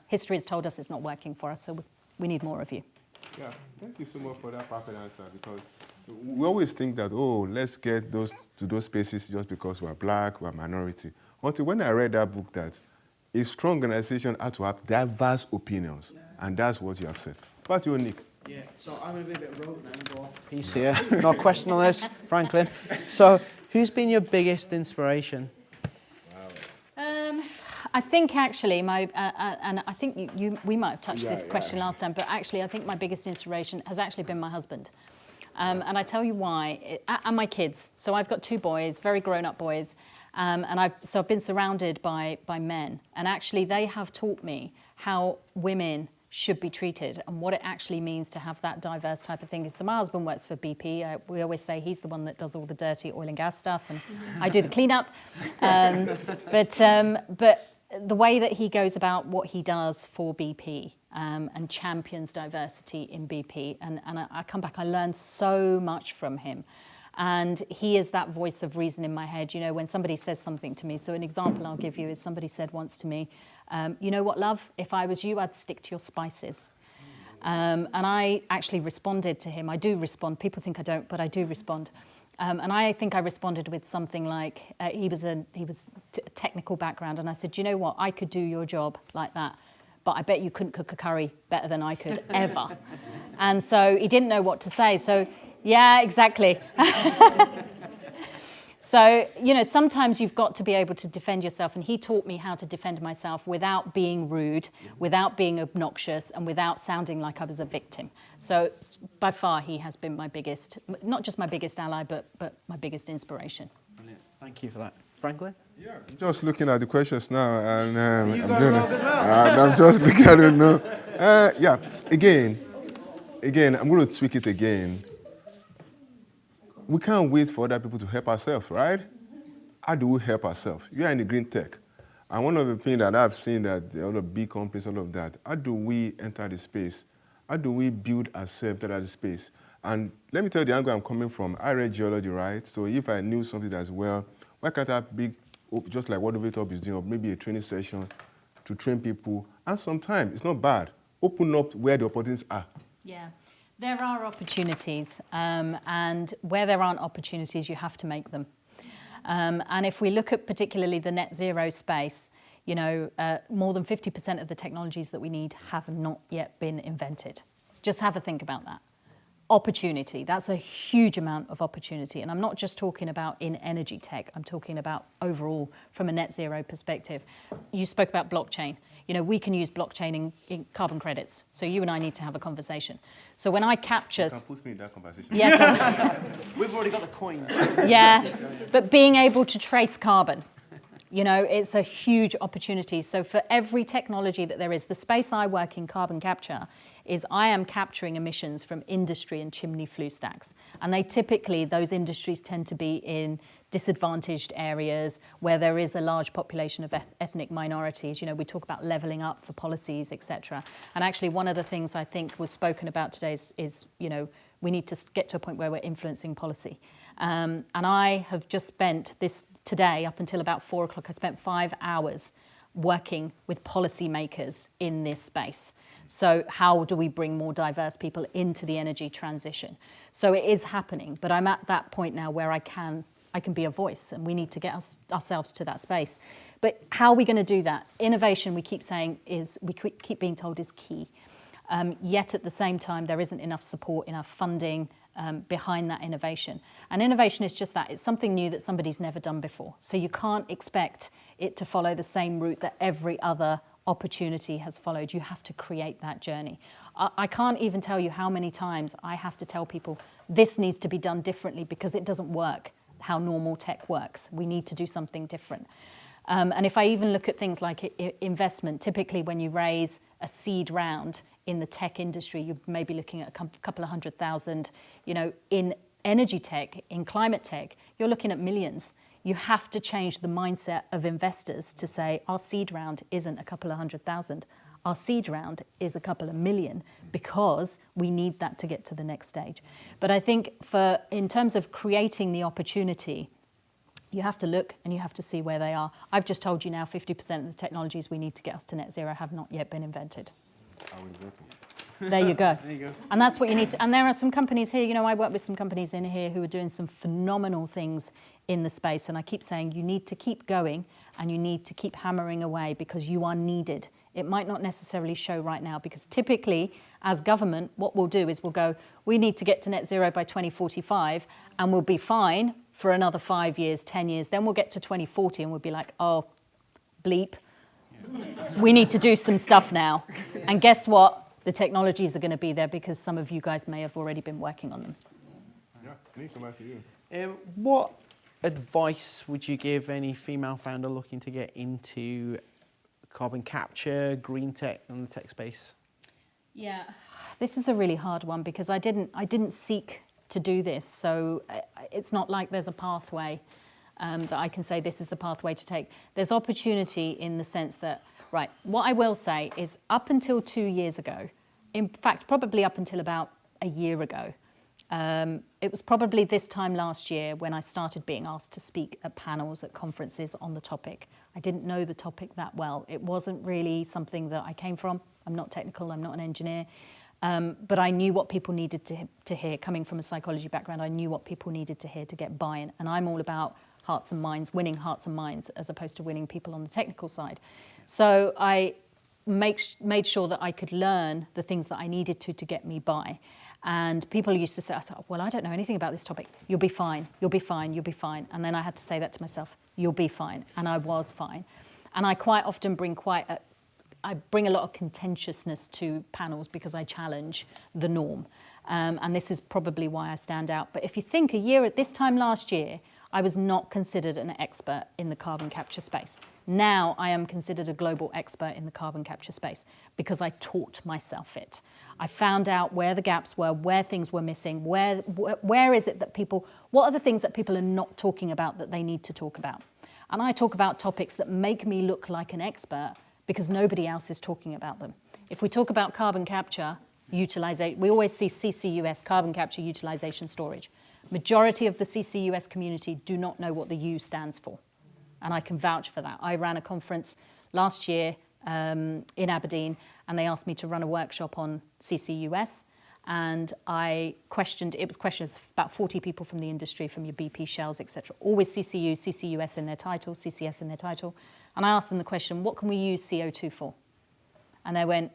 History has told us it's not working for us, so we need more of you. Yeah, thank you so much for that perfect answer, because we always think that, oh, let's get to those spaces just because we're black, we're minority. Until when I read that book, that a strong organization has to have diverse opinions, and that's what you have said. But you're Nick. Yeah, so I'm going to be a bit rogue now and go off piece here. No question on this, Franklin. So, who's been your biggest inspiration? I think actually and I think we might have touched this question last time, but actually I think my biggest inspiration has actually been my husband. And I tell you why, and my kids. So I've got 2 boys, very grown-up boys, and I've been surrounded by men, and actually they have taught me how women should be treated and what it actually means to have that diverse type of thing. So my husband works for BP. We always say he's the one that does all the dirty oil and gas stuff and I do the cleanup. But the way that he goes about what he does for BP and champions diversity in BP, and I come back, I learn so much from him. And he is that voice of reason in my head. You know, when somebody says something to me, so an example I'll give you is somebody said once to me, you know what, love, if I was you, I'd stick to your spices. And I actually responded to him. I do respond. People think I don't, but I do respond. And I think I responded with something like, he was a technical background, and I said, you know what, I could do your job like that, but I bet you couldn't cook a curry better than I could, ever. And so he didn't know what to say. So, yeah, exactly. So, you know, sometimes you've got to be able to defend yourself, and he taught me how to defend myself without being rude, without being obnoxious, and without sounding like I was a victim. So by far, he has been my biggest, not just my biggest ally, but my biggest inspiration. Brilliant. Thank you for that. Franklin? Yeah, I'm just looking at the questions now, and I'm just looking at it now. Yeah, again, I'm going to tweak it again. We can't wait for other people to help ourselves, right? How do we help ourselves? You are in the green tech. And one of the things that I've seen that all the big companies, all of that, how do we enter the space? How do we build ourselves into the space? And let me tell you the angle I'm coming from. I read geology, right? So if I knew something as well, why can't I big, just like what Knowvate Hub is doing, or maybe a training session to train people? And sometimes it's not bad. Open up where the opportunities are. Yeah. There are opportunities, and where there aren't opportunities, you have to make them. And if we look at particularly the net zero space, you know, more than 50% of the technologies that we need have not yet been invented. Just have a think about that. Opportunity, that's a huge amount of opportunity. And I'm not just talking about in energy tech, I'm talking about overall from a net zero perspective. You spoke about blockchain. You know, we can use blockchain in carbon credits. So you and I need to have a conversation. So when I capture... You can put me in that conversation. Yes. We've already got the coins. Yeah, but being able to trace carbon, you know, it's a huge opportunity. So for every technology that there is, the space I work in carbon capture is I am capturing emissions from industry and chimney flue stacks. And they typically, those industries tend to be in disadvantaged areas where there is a large population of ethnic minorities. You know, we talk about levelling up for policies, etc. And actually one of the things I think was spoken about today is you know, we need to get to a point where we're influencing policy. And I have just spent this today, up until about 4 o'clock, I spent 5 hours working with policymakers in this space. So how do we bring more diverse people into the energy transition? So it is happening, but I'm at that point now where I can be a voice, and we need to get ourselves to that space. But how are we going to do that? Innovation, we keep saying, we keep being told is key. Yet at the same time, there isn't enough support, enough funding behind that innovation. And innovation is just that. It's something new that somebody's never done before. So you can't expect it to follow the same route that every other opportunity has followed. You have to create that journey. I can't even tell you how many times I have to tell people this needs to be done differently because it doesn't work how normal tech works. We need to do something different. And if I even look at things like investment, typically when you raise a seed round in the tech industry, you may be looking at a couple of 100,000. You know, in energy tech, in climate tech, you're looking at millions. You have to change the mindset of investors to say our seed round isn't a couple of 100,000. Our seed round is a couple of million, because we need that to get to the next stage. But I think in terms of creating the opportunity, you have to look and you have to see where they are. I've just told you now 50% of the technologies we need to get us to net zero have not yet been invented. There you go. There you go. And that's what you need to, and there are some companies here, you know, I work with some companies in here who are doing some phenomenal things in the space, and I keep saying you need to keep going and you need to keep hammering away, because you are needed. It might not necessarily show right now, because typically as government, what we'll do is we'll go, we need to get to net zero by 2045, and we'll be fine for another 5 years, 10 years. Then we'll get to 2040 and we'll be like, oh, bleep. We need to do some stuff now. And guess what? The technologies are going to be there, because some of you guys may have already been working on them. Yeah, can you come back to you? What advice would you give any female founder looking to get into carbon capture, green tech, and the tech space? Yeah, this is a really hard one because I didn't seek to do this, so it's not like there's a pathway that I can say this is the pathway to take. There's opportunity in the sense that, right, what I will say is up until 2 years ago, in fact, probably up until about a year ago, it was probably this time last year when I started being asked to speak at panels, at conferences on the topic. I didn't know the topic that well. It wasn't really something that I came from. I'm not technical, I'm not an engineer. But I knew what people needed to hear. Coming from a psychology background, I knew what people needed to hear to get buy-in. And I'm all about hearts and minds, winning hearts and minds, as opposed to winning people on the technical side. So I made sure that I could learn the things that I needed to get me by. And people used to say, well, I don't know anything about this topic. You'll be fine, you'll be fine, you'll be fine. And then I had to say that to myself, you'll be fine. And I was fine. And I quite often bring I bring a lot of contentiousness to panels because I challenge the norm. And this is probably why I stand out. But if you think at this time last year, I was not considered an expert in the carbon capture space. Now I am considered a global expert in the carbon capture space because I taught myself it. I found out where the gaps were, where things were missing, where is it that what are the things that people are not talking about that they need to talk about? And I talk about topics that make me look like an expert because nobody else is talking about them. If we talk about carbon capture, utilization, we always see CCUS, carbon capture, utilization, storage. Majority of the CCUS community do not know what the U stands for. And I can vouch for that. I ran a conference last year in Aberdeen, and they asked me to run a workshop on CCUS. And it was questions, about 40 people from the industry, from your BP, Shells, etc. Always CCU, CCUS in their title, CCS in their title. And I asked them the question, what can we use CO2 for? And they went,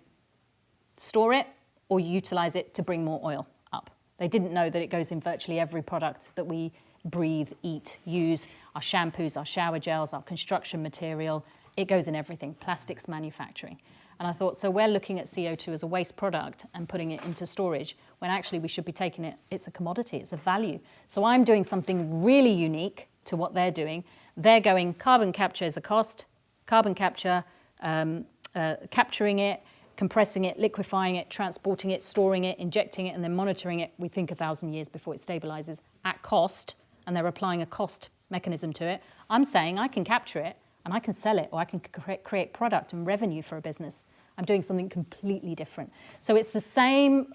store it or utilize it to bring more oil up. They didn't know that it goes in virtually every product that we breathe, eat, use, our shampoos, our shower gels, our construction material. It goes in everything, plastics manufacturing. And I thought, so we're looking at CO2 as a waste product and putting it into storage, when actually we should be taking it, it's a commodity, it's a value. So I'm doing something really unique to what they're doing. They're going, carbon capture is a cost, carbon capture, capturing it, compressing it, liquefying it, transporting it, storing it, injecting it, and then monitoring it, we think 1,000 years before it stabilizes at cost, and they're applying a cost mechanism to it. I'm saying I can capture it, and I can sell it, or I can create product and revenue for a business. I'm doing something completely different. So it's the same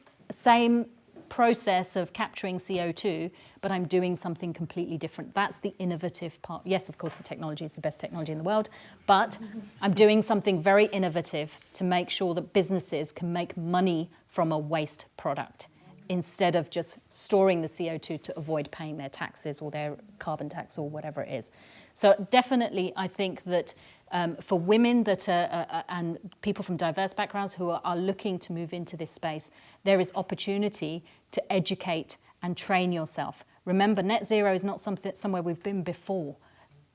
process of capturing CO2, but I'm doing something completely different. That's the innovative part. Yes, of course, the technology is the best technology in the world, but I'm doing something very innovative to make sure that businesses can make money from a waste product instead of just storing the CO2 to avoid paying their taxes or their carbon tax or whatever it is. So definitely, I think that for women and people from diverse backgrounds who are looking to move into this space, there is opportunity to educate and train yourself. Remember, net zero is not somewhere we've been before.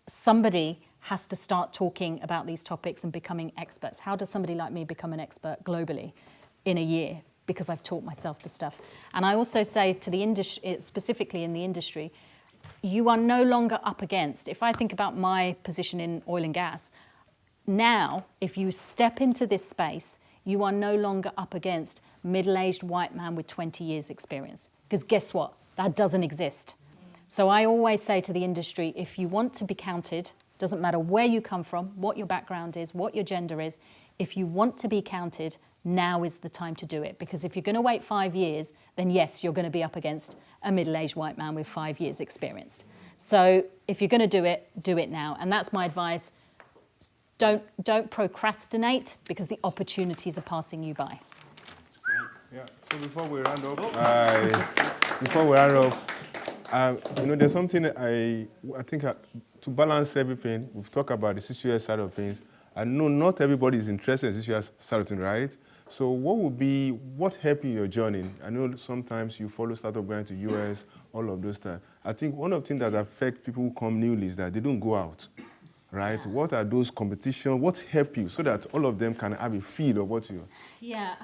Somebody has to start talking about these topics and becoming experts. How does somebody like me become an expert globally in a year? Because I've taught myself the stuff. And I also say to the industry, specifically in the industry, you are no longer up against, if I think about my position in oil and gas, now, if you step into this space, you are no longer up against middle-aged white man with 20 years experience. Because guess what? That doesn't exist. So I always say to the industry, if you want to be counted, doesn't matter where you come from, what your background is, what your gender is, if you want to be counted, now is the time to do it. Because if you're going to wait 5 years, then yes, you're going to be up against a middle-aged white man with 5 years experience. So if you're going to do it now. And that's my advice. Don't procrastinate, because the opportunities are passing you by. Yeah. So before we round up, there's something I think to balance everything. We've talked about the CCUS side of things. I know not everybody is interested in CCUS side of things, right? So what helped you in your journey? I know sometimes you follow startup going to US, all of those stuff. I think one of the things that affects people who come newly is that they don't go out, right? Yeah. What are those competitions? What help you so that all of them can have a feel of what you are? Yeah.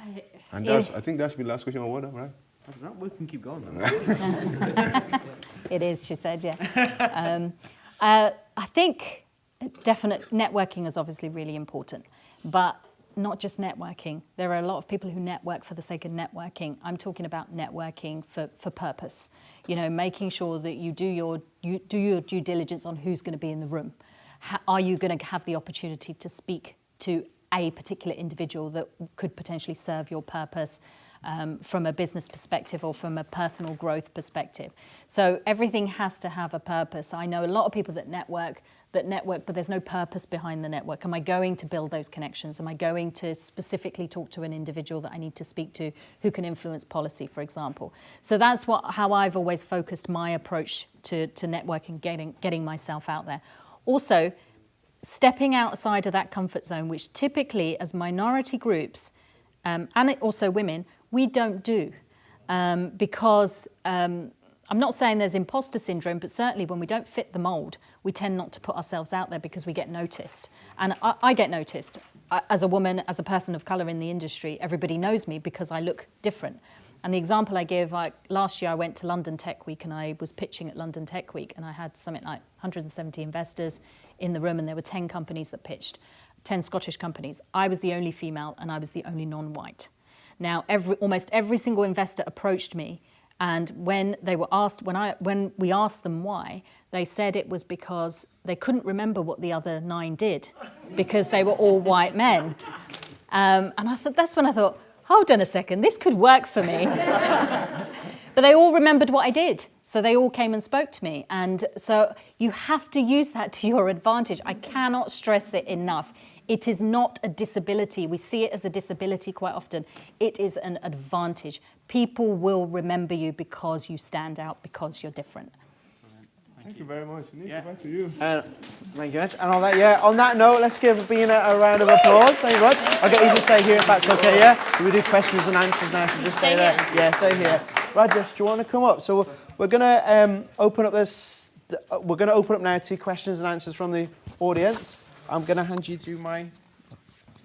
I think that should be the last question on water, right? We can keep going. It is, she said, yeah. I think definite networking is obviously really important, but not just networking. There are a lot of people who network for the sake of networking. I'm talking about networking for purpose. You know, making sure that you do your due diligence on who's going to be in the room. Are you going to have the opportunity to speak to a particular individual that could potentially serve your purpose from a business perspective or from a personal growth perspective? So everything has to have a purpose. I know a lot of people that network, but there's no purpose behind the network. Am I going to build those connections? Am I going to specifically talk to an individual that I need to speak to who can influence policy, for example? So that's how I've always focused my approach to networking, getting myself out there. Also, stepping outside of that comfort zone, which typically as minority groups, and also women, we don't do. Because I'm not saying there's imposter syndrome, but certainly when we don't fit the mold, we tend not to put ourselves out there because we get noticed. And I get noticed. As a woman, as a person of colour in the industry, everybody knows me because I look different. And the example I give, last year I went to London Tech Week and I was pitching at London Tech Week and I had something like 170 investors in the room and there were 10 companies that pitched, 10 Scottish companies. I was the only female and I was the only non-white. Now, almost every single investor approached me, and when they were asked, when we asked them why, they said it was because they couldn't remember what the other 9 did because they were all white men. And that's when I thought, hold on a second, this could work for me. But they all remembered what I did. So they all came and spoke to me. And so you have to use that to your advantage. I cannot stress it enough. It is not a disability. We see it as a disability quite often. It is an advantage. People will remember you because you stand out, because you're different. Thank you very much. Nick, back to you. Thank you much. And on that note, let's give Bina a round of applause. Thank you much. I'll get you to stay here if that's okay, yeah? Do we do questions and answers now? So just stay there. Yeah, stay here. Rajesh, do you want to come up? So we're going to open up this. We're going to open up now to questions and answers from the audience. I'm going to hand you through my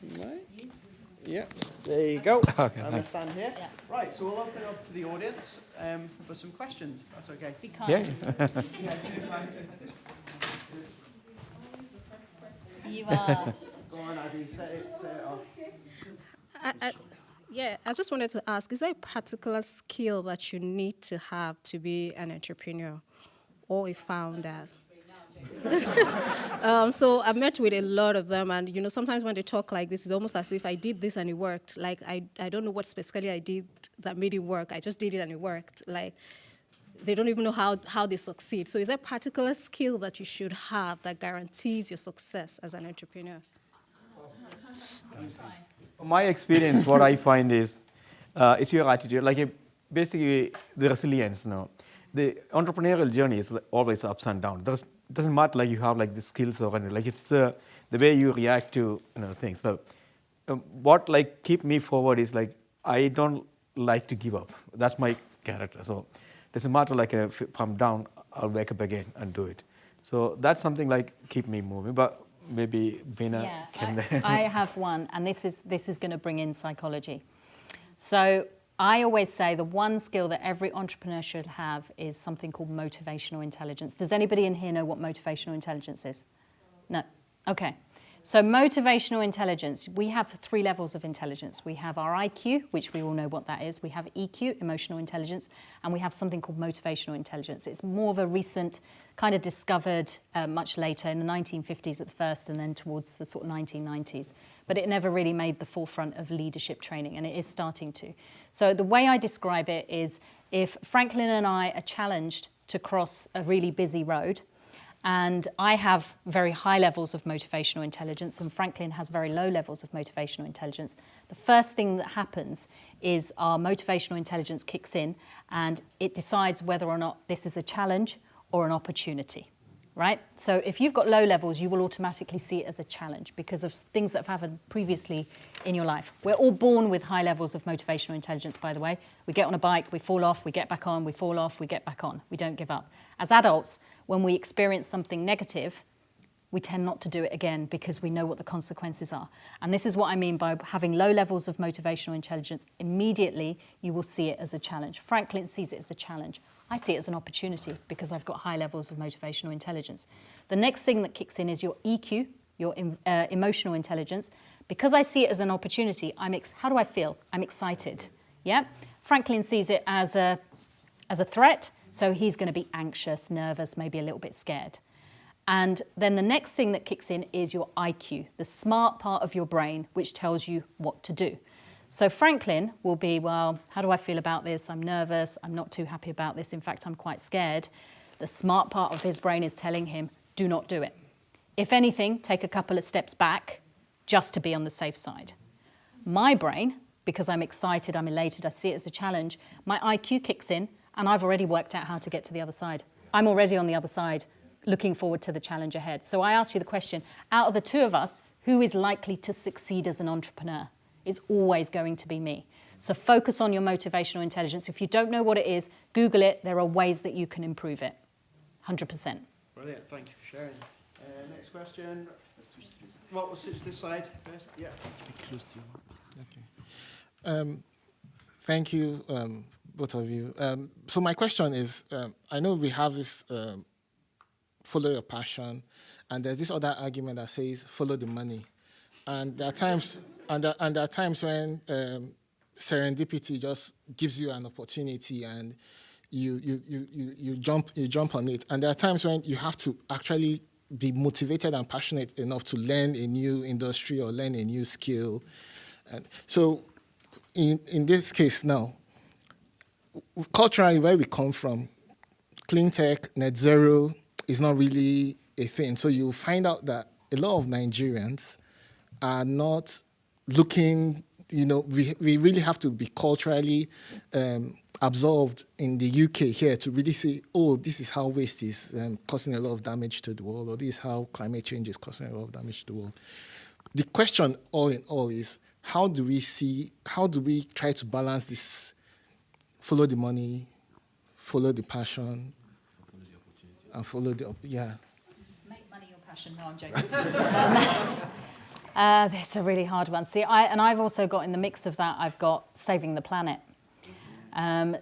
mic. Yeah, there you go. Okay, I'm going to stand here. Yeah. Right, so we'll open it up to the audience for some questions. That's okay. Be kind. Yeah. You are. Go on, Adi, set it off. I just wanted to ask, is there a particular skill that you need to have to be an entrepreneur or a founder? So I've met with a lot of them, and sometimes when they talk like this, it's almost as if I did this and it worked. Like I don't know what specifically I did that made it work. I just did it and it worked. Like they don't even know how they succeed. So is there a particular skill that you should have that guarantees your success as an entrepreneur? From my experience, what I find is it's your attitude. Basically the resilience. The entrepreneurial journey is always ups and downs. It doesn't matter you have the skills or anything. It's the way you react to things. So what keep me forward is I don't like to give up. That's my character. So it doesn't matter if I'm down, I'll wake up again and do it. So that's something keep me moving. But maybe Bina can. I have one, and this is going to bring in psychology. So I always say the one skill that every entrepreneur should have is something called motivational intelligence. Does anybody in here know what motivational intelligence is? No? Okay. So motivational intelligence, we have 3 levels of intelligence. We have our IQ, which we all know what that is. We have EQ, emotional intelligence, and we have something called motivational intelligence. It's more of a recent, kind of discovered much later in the 1950s at first and then towards the sort of 1990s. But it never really made the forefront of leadership training, and it is starting to. So the way I describe it is if Franklin and I are challenged to cross a really busy road, and I have very high levels of motivational intelligence, and Franklin has very low levels of motivational intelligence. The first thing that happens is our motivational intelligence kicks in, and it decides whether or not this is a challenge or an opportunity, right? So if you've got low levels, you will automatically see it as a challenge because of things that have happened previously in your life. We're all born with high levels of motivational intelligence, by the way. We get on a bike, we fall off, we get back on, we fall off, we get back on. We don't give up. As adults, when we experience something negative, we tend not to do it again because we know what the consequences are. And this is what I mean by having low levels of motivational intelligence. Immediately, you will see it as a challenge. Franklin sees it as a challenge. I see it as an opportunity because I've got high levels of motivational intelligence. The next thing that kicks in is your EQ, your emotional intelligence. Because I see it as an opportunity, how do I feel? I'm excited. Yeah. Franklin sees it as a threat, so he's going to be anxious, nervous, maybe a little bit scared. And then the next thing that kicks in is your IQ, the smart part of your brain, which tells you what to do. So Franklin will be, well, how do I feel about this? I'm nervous. I'm not too happy about this. In fact, I'm quite scared. The smart part of his brain is telling him, do not do it. If anything, take a couple of steps back just to be on the safe side. My brain, because I'm excited, I'm elated, I see it as a challenge, my IQ kicks in and I've already worked out how to get to the other side. I'm already on the other side, looking forward to the challenge ahead. So I ask you the question, out of the two of us, who is likely to succeed as an entrepreneur? It's always going to be me. So focus on your motivational intelligence. If you don't know what it is, Google it. There are ways that you can improve it. 100%. Brilliant, thank you for sharing. Next question. Well, we'll switch this side first. Yeah. Close to you. Okay. Thank you, both of you. So my question is, I know we have this follow your passion, and there's this other argument that says follow the money. And there are times, there are times when serendipity just gives you an opportunity and you jump on it. And there are times when you have to actually be motivated and passionate enough to learn a new industry or learn a new skill. And so in this case now, culturally, where we come from, clean tech, net zero is not really a thing. So you'll find out that a lot of Nigerians are not looking, we really have to be culturally absorbed in the UK here to really say, oh, this is how waste is causing a lot of damage to the world, or this is how climate change is causing a lot of damage to the world. The question all in all is, how do we try to balance this, follow the money, follow the passion, and follow the, Make money your passion. No, I'm joking. That's a really hard one. See, I've also got in the mix of that, I've got saving the planet.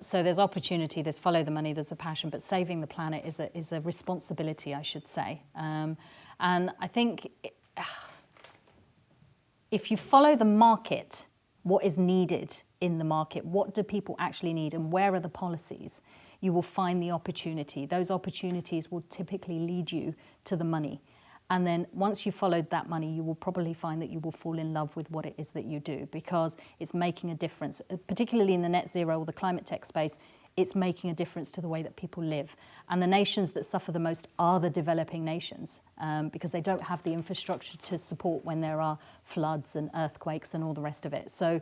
So there's opportunity, there's follow the money, there's a passion, but saving the planet is a responsibility, I should say. And I think if you follow the market, what is needed in the market, what do people actually need, and where are the policies, you will find the opportunity. Those opportunities will typically lead you to the money. And then once you've followed that money, you will probably find that you will fall in love with what it is that you do, because it's making a difference, particularly in the net zero or the climate tech space. It's making a difference to the way that people live. And the nations that suffer the most are the developing nations, because they don't have the infrastructure to support when there are floods and earthquakes and all the rest of it. So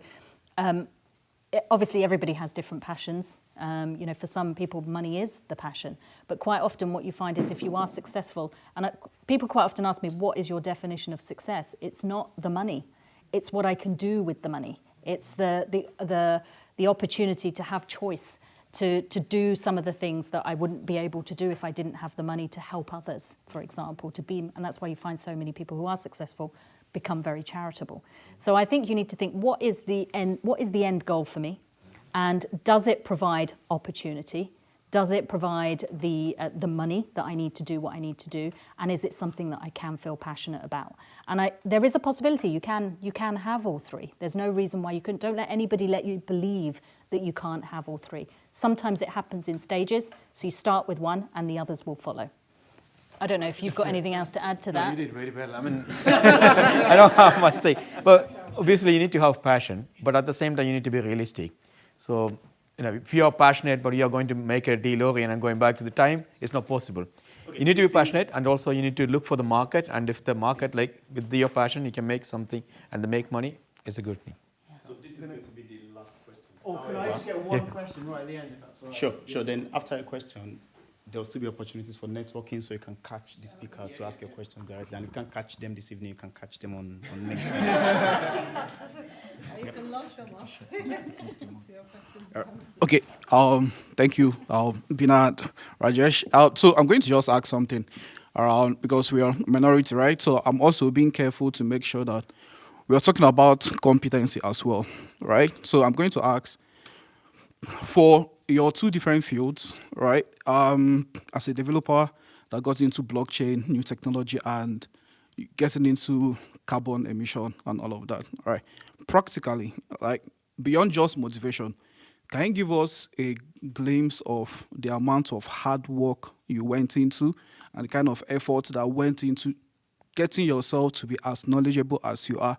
obviously everybody has different passions. For some people, money is the passion. But quite often what you find is if you are successful, and people quite often ask me, what is your definition of success? It's not the money. It's what I can do with the money. It's the opportunity to have choice, to do some of the things that I wouldn't be able to do if I didn't have the money to help others, for example, and that's why you find so many people who are successful become very charitable. So I think you need to think, what is the end goal for me? And does it provide opportunity? Does it provide the money that I need to do what I need to do? And is it something that I can feel passionate about? And there is a possibility you can have all three. There's no reason why you couldn't. Don't let anybody let you believe that you can't have all three. Sometimes it happens in stages, so you start with one and the others will follow. I don't know if you've got anything else to add to that. No, you did very well. I mean, I don't have much to say. But obviously you need to have passion, but at the same time you need to be realistic. So, if you are passionate, but you are going to make a DeLorean and going back to the time, it's not possible. Okay, you need to be passionate, and also you need to look for the market. And if the market, with your passion, you can make something and make money, it's a good thing. Yeah. So this is going to be the last question. Oh, can I just get one question right at the end, if that's all right? Sure. Then after a question, there will still be opportunities for networking, so you can catch the speakers to ask your questions directly. And you can't catch them this evening, you can catch them on LinkedIn. You can launch them off. Okay, thank you, Binad, Rajesh. So I'm going to just ask something around, because we are minority, right? So I'm also being careful to make sure that we are talking about competency as well, right? So I'm going to ask, for your two different fields, right? As a developer that got into blockchain, new technology, and getting into carbon emission and all of that. All right. Practically, like beyond just motivation, can you give us a glimpse of the amount of hard work you went into and the kind of effort that went into getting yourself to be as knowledgeable as you are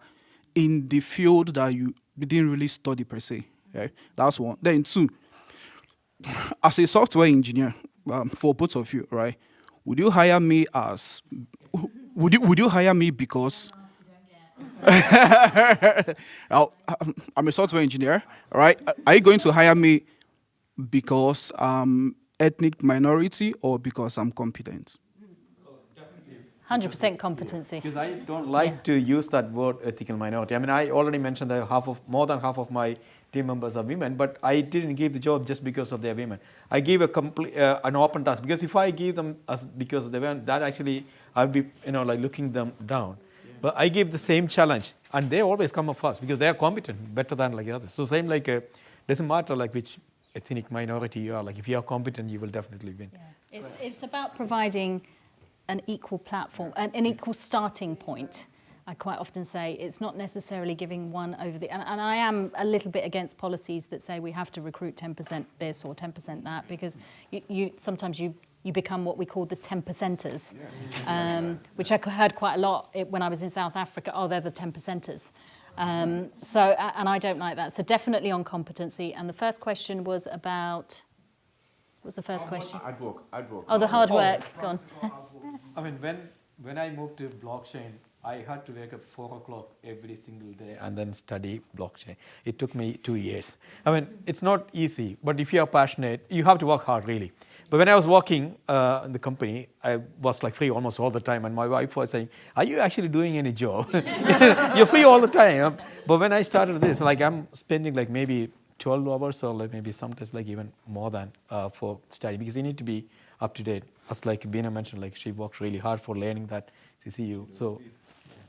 in the field that you didn't really study per se? Okay? That's one. Then two, as a software engineer, for both of you, right? Would you hire me because now, I'm a software engineer, right? Are you going to hire me because I'm ethnic minority or because I'm competent? 100% competency. Because I don't like to use that word ethical minority. I mean, I already mentioned that more than half of my team members are women, but I didn't give the job just because of their women. I gave an open task, because if I give them because of the women, that actually I'll be like looking them down. Yeah. But I give the same challenge, and they always come up first because they are competent, better than like others. So same like doesn't matter like which ethnic minority you are. Like if you are competent, you will definitely win. Yeah. It's about providing an equal platform, an equal starting point. I quite often say it's not necessarily giving one over the... And I am a little bit against policies that say we have to recruit 10% this or 10% that, because sometimes you become what we call the 10%ers, which I heard quite a lot when I was in South Africa. Oh, they're the 10%ers. And I don't like that. So definitely on competency. And the first question was about... What was the first question? Hard work. Oh, the hard work. Go on. I mean, when I moved to blockchain, I had to wake up 4 o'clock every single day and then study blockchain. It took me 2 years. I mean, it's not easy, but if you are passionate, you have to work hard, really. But when I was working in the company, I was like free almost all the time, and my wife was saying, "Are you actually doing any job? You're free all the time." But when I started this, like I'm spending like maybe 12 hours or like maybe sometimes like even more than for study, because you need to be up to date. As like Bina mentioned, like she worked really hard for learning that CCU. So.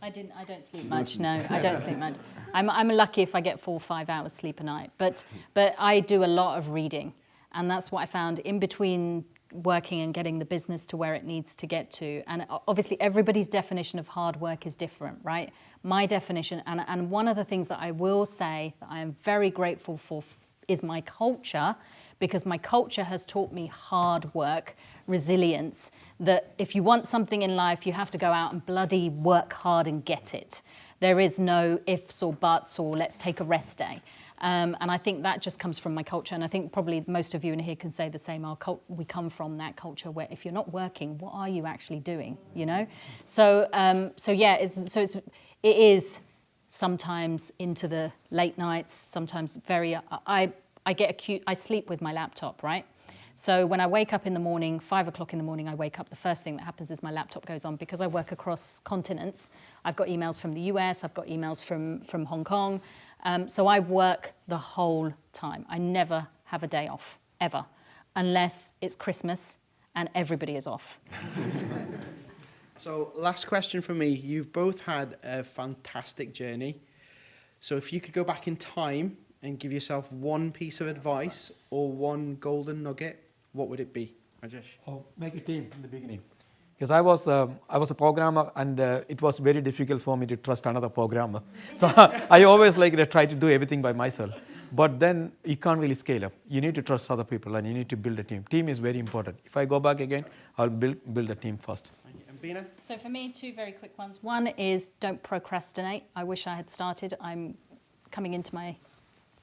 I don't sleep much. No, I don't sleep much. I'm lucky if I get 4 or 5 hours sleep a night. But I do a lot of reading, and that's what I found in between working and getting the business to where it needs to get to. And obviously, everybody's definition of hard work is different, right? My definition, and one of the things that I will say that I am very grateful for is my culture, because my culture has taught me hard work, resilience, that if you want something in life, you have to go out and bloody work hard and get it. There is no ifs or buts or let's take a rest day. And I think that just comes from my culture. And I think probably most of you in here can say the same. We come from that culture where if you're not working, what are you actually doing, you know? So yeah, it is sometimes into the late nights, sometimes very, I sleep with my laptop, right? So when I wake up in the morning, 5 o'clock in the morning, I wake up, the first thing that happens is my laptop goes on, because I work across continents. I've got emails from the US, I've got emails from Hong Kong. So I work the whole time. I never have a day off, ever, unless it's Christmas and everybody is off. So last question from me. You've both had a fantastic journey. So if you could go back in time and give yourself one piece of advice or one golden nugget, what would it be, Rajesh? Oh, make a team in the beginning. Because I was a programmer, and it was very difficult for me to trust another programmer. So I always try to do everything by myself. But then you can't really scale up. You need to trust other people, and you need to build a team. Team is very important. If I go back again, I'll build a team first. Thank you. And Bina? So for me, 2 very quick ones. One is don't procrastinate. I wish I had started. I'm coming into my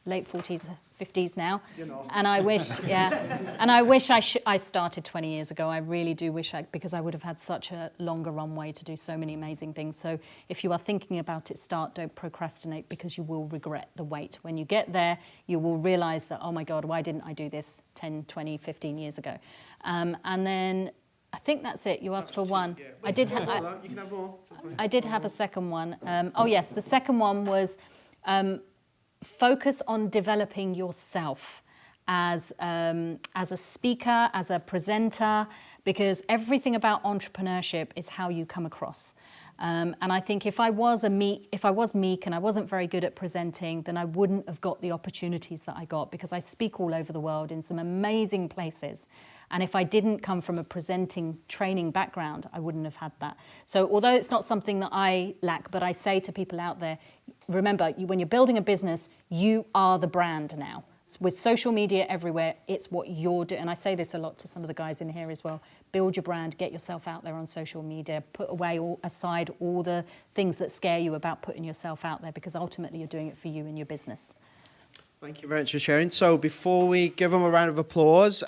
late 40s, 50s now, and I wish, and I wish I started 20 years ago. I really do wish because I would have had such a longer runway to do so many amazing things. So if you are thinking about it, don't procrastinate, because you will regret the wait. When you get there, you will realize that, oh my God, why didn't I do this 10, 20, 15 years ago? And then I think that's it. You asked for one. Yeah. I did have. You can have more. I did have a second one. Oh yes, the second one was. Focus on developing yourself as a speaker, as a presenter, because everything about entrepreneurship is how you come across. And I think if I was meek and I wasn't very good at presenting, then I wouldn't have got the opportunities that I got, because I speak all over the world in some amazing places. And if I didn't come from a presenting training background, I wouldn't have had that. So although it's not something that I lack, but I say to people out there, remember, when you're building a business, you are the brand now. With social media everywhere, it's what you're doing. And I say this a lot to some of the guys in here as well. Build your brand, get yourself out there on social media, put aside all the things that scare you about putting yourself out there, because ultimately you're doing it for you and your business. Thank you very much for sharing. So before we give them a round of applause,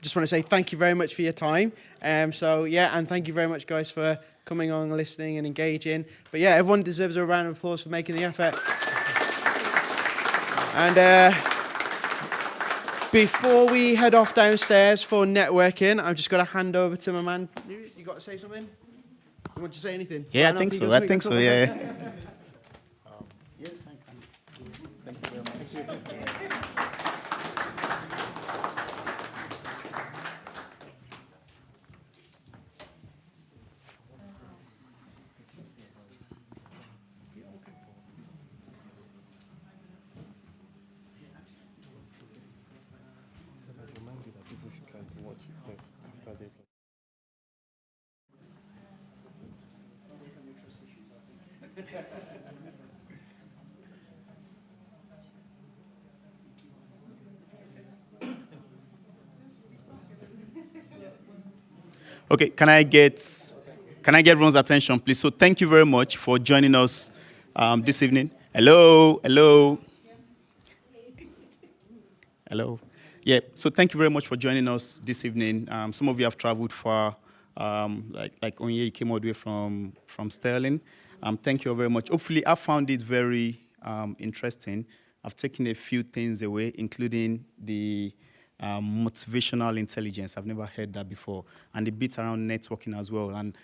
just want to say thank you very much for your time. And thank you very much, guys, for coming on, listening and engaging. But yeah, everyone deserves a round of applause for making the effort. And before we head off downstairs for networking, I've just got to hand over to my man. You got to say something? You want to say anything? Yeah, I think so. I think so, yeah. Yes, thank you very much. Okay, can I get everyone's attention, please? So thank you very much for joining us this evening. Hello. Yeah, so thank you very much for joining us this evening. Some of you have traveled far, like Onye, you came all the way from Sterling. Thank you very much. Hopefully, I found it very interesting. I've taken a few things away, including the motivational intelligence. I've never heard that before. And the bit around networking as well. And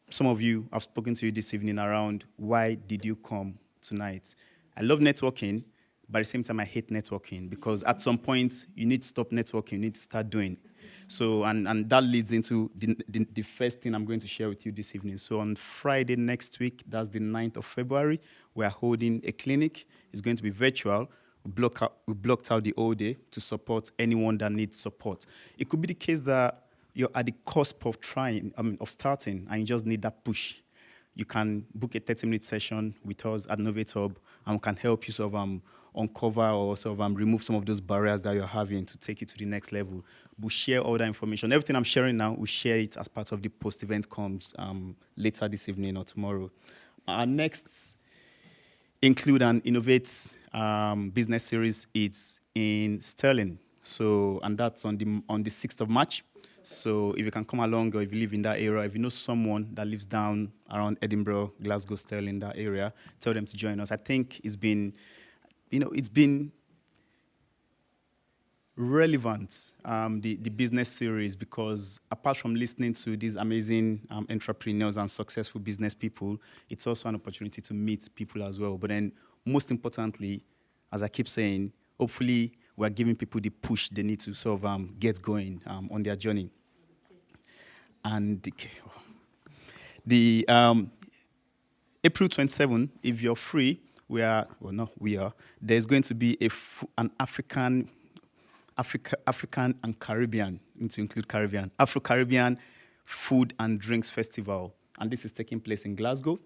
some of you, I've spoken to you this evening around why did you come tonight. I love networking, but at the same time, I hate networking, because at some point, you need to stop networking, you need to start doing. So, and that leads into the first thing I'm going to share with you this evening. So on Friday next week, that's the 9th of February, we are holding a clinic. It's going to be virtual. We blocked out the whole day to support anyone that needs support. It could be the case that you're at the cusp of starting, and you just need that push. You can book a 30-minute session with us at Knowvate Hub, and we can help you sort of uncover or sort of remove some of those barriers that you're having to take you to the next level. We'll share all that information. Everything I'm sharing now, we'll share it as part of the post-event comms later this evening or tomorrow. Our next include an Innovate business series. It's in Sterling, so, and that's on the 6th of March. So if you can come along, or if you live in that area, if you know someone that lives down around Edinburgh, Glasgow, Stirling, that area, tell them to join us. I think it's been relevant, the business series, because apart from listening to these amazing entrepreneurs and successful business people, it's also an opportunity to meet people as well. But then, most importantly, as I keep saying, hopefully we're giving people the push they need to sort of get going on their journey. And the April 27, if you're free, there's going to be an African and Caribbean, to include Caribbean, Afro-Caribbean Food and Drinks Festival. And this is taking place in Glasgow.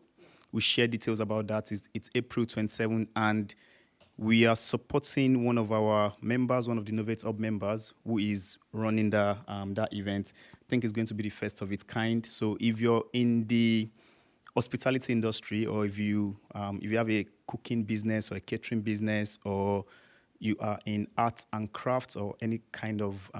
We share details about that. It's April 27, and we are supporting one of our members, one of the Knowvate Hub members, who is running that event. I think it's going to be the first of its kind. So if you're in the hospitality industry, or if you have a cooking business or a catering business, or you are in arts and crafts or any kind of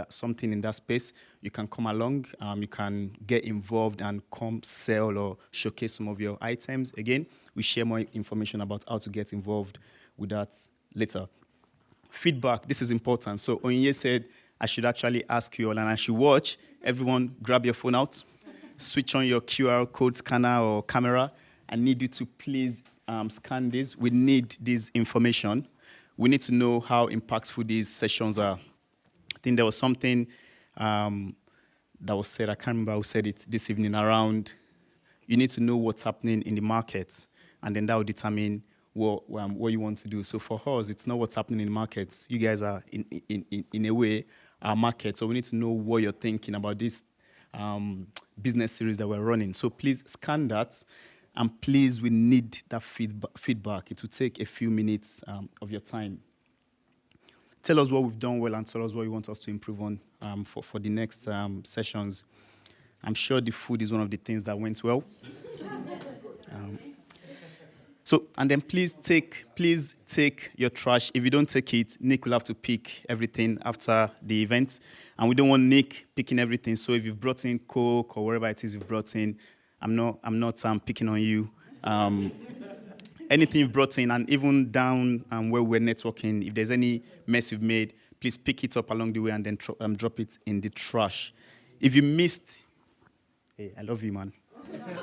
something in that space, you can come along. You can get involved and come sell or showcase some of your items. Again, we share more information about how to get involved with that later. Feedback, this is important. So Onye said I should actually ask you all, and I should watch. Everyone grab your phone out, switch on your QR code scanner or camera. I need you to please scan this. We need this information. We need to know how impactful these sessions are. I think there was something that was said, I can't remember who said it this evening, around you need to know what's happening in the market, and then that will determine what you want to do. So for us, it's not what's happening in the markets. You guys are, in a way, our market. So we need to know what you're thinking about this business series that we're running. So please scan that, and please, we need that feedback. It will take a few minutes of your time. Tell us what we've done well and tell us what you want us to improve on for the next sessions. I'm sure the food is one of the things that went well. So, and then please take your trash. If you don't take it, Nick will have to pick everything after the event. And we don't want Nick picking everything. So if you've brought in Coke or whatever it is you've brought in, I'm not picking on you. Anything you've brought in, and even down where we're networking, if there's any mess you've made, please pick it up along the way and then drop it in the trash. If you missed, hey, I love you, man.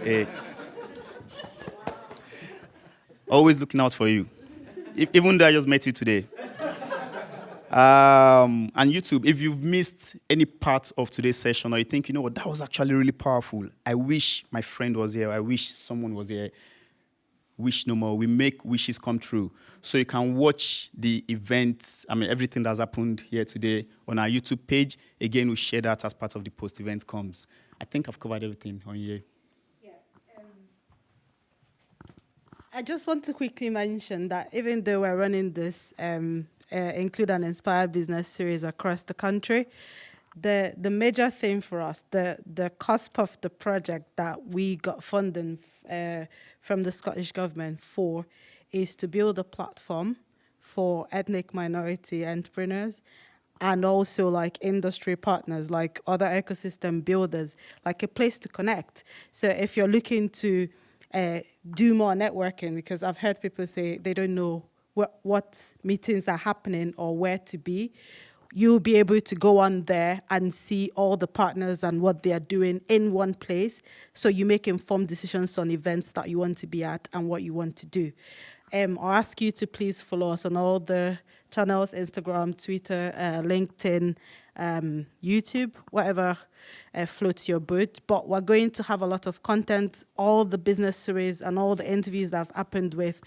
Hey. Always looking out for you. Even though I just met you today. And YouTube, if you've missed any part of today's session, or you think, you know what, that was actually really powerful. I wish my friend was here. I wish someone was here. Wish no more. We make wishes come true. So you can watch the events, everything that's happened here today on our YouTube page. Again, we share that as part of the post-event comms. I think I've covered everything on here. I just want to quickly mention that even though we're running this Include and Inspire business series across the country, the major thing for us, the cusp of the project that we got funding from the Scottish Government for, is to build a platform for ethnic minority entrepreneurs and also like industry partners, like other ecosystem builders, like a place to connect. So if you're looking to do more networking, because I've heard people say they don't know what meetings are happening or where to be, you'll be able to go on there and see all the partners and what they are doing in one place, so you make informed decisions on events that you want to be at and what you want to do. I'll ask you to please follow us on all the channels, Instagram, Twitter, LinkedIn, YouTube, whatever floats your boat. But we're going to have a lot of content, all the business series and all the interviews that have happened with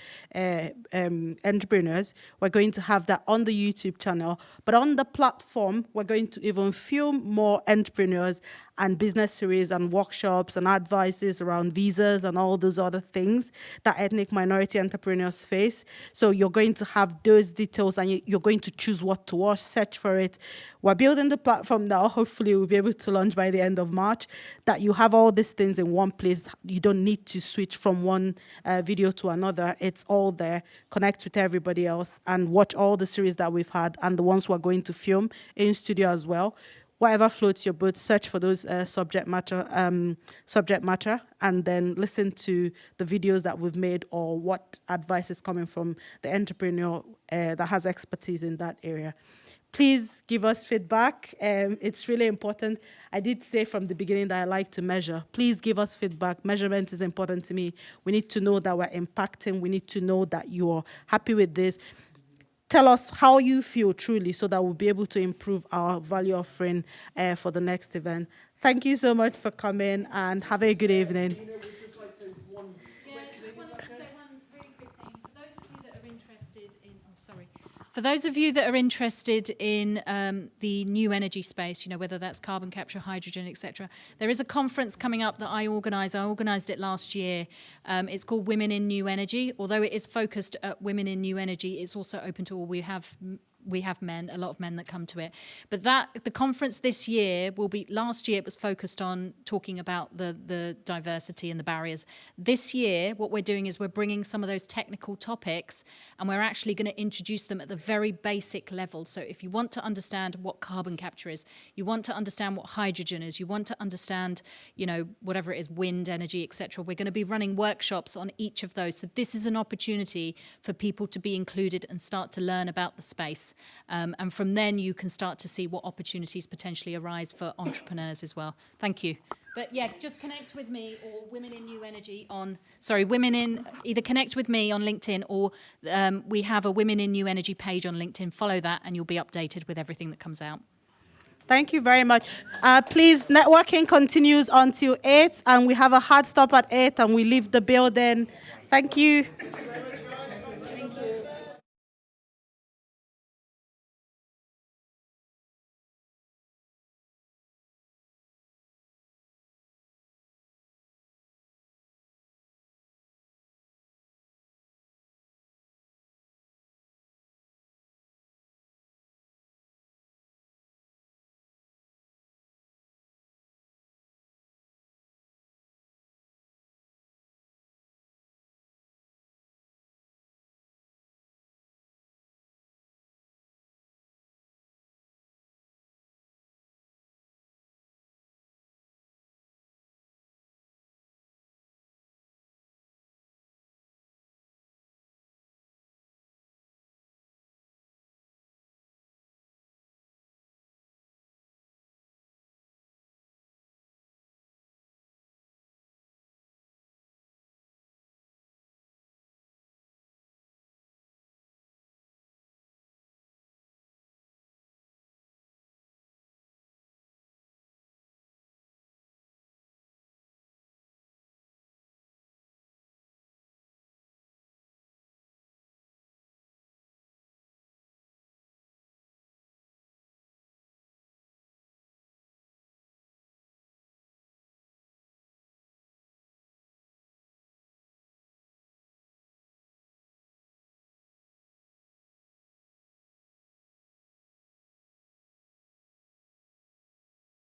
entrepreneurs. We're going to have that on the YouTube channel. But on the platform, we're going to even film more entrepreneurs and business series and workshops and advices around visas and all those other things that ethnic minority entrepreneurs face. So you're going to have those details, and you're going to choose what to watch, search for it. We're building the platform now. Hopefully we'll be able to launch by the end of March, that you have all these things in one place. You don't need to switch from one video to another. It's all there. Connect with everybody else and watch all the series that we've had and the ones we're going to film in studio as well. Whatever floats your boat, search for those subject matter, and then listen to the videos that we've made or what advice is coming from the entrepreneur that has expertise in that area. Please give us feedback. It's really important. I did say from the beginning that I like to measure. Please give us feedback. Measurement is important to me. We need to know that we're impacting. We need to know that you're happy with this. Tell us how you feel truly, so that we'll be able to improve our value offering for the next event. Thank you so much for coming, and have a good evening. For those of you that are interested in the new energy space, whether that's carbon capture, hydrogen, etc., there is a conference coming up that I organise. I organised it last year. It's called Women in New Energy. Although it is focused at women in new energy, it's also open to all. We have men, a lot of men that come to it. But the conference this year will be, last year it was focused on talking about the diversity and the barriers. This year, what we're doing is we're bringing some of those technical topics, and we're actually going to introduce them at the very basic level. So if you want to understand what carbon capture is, you want to understand what hydrogen is, you want to understand, whatever it is, wind energy, etc., we're going to be running workshops on each of those. So this is an opportunity for people to be included and start to learn about the space. And from then you can start to see what opportunities potentially arise for entrepreneurs as well. Thank you. But yeah, just connect with me or Women in New Energy either connect with me on LinkedIn, or we have a Women in New Energy page on LinkedIn. Follow that and you'll be updated with everything that comes out. Thank you very much. Please, networking continues until 8, and we have a hard stop at 8, and we leave the building. Thank you.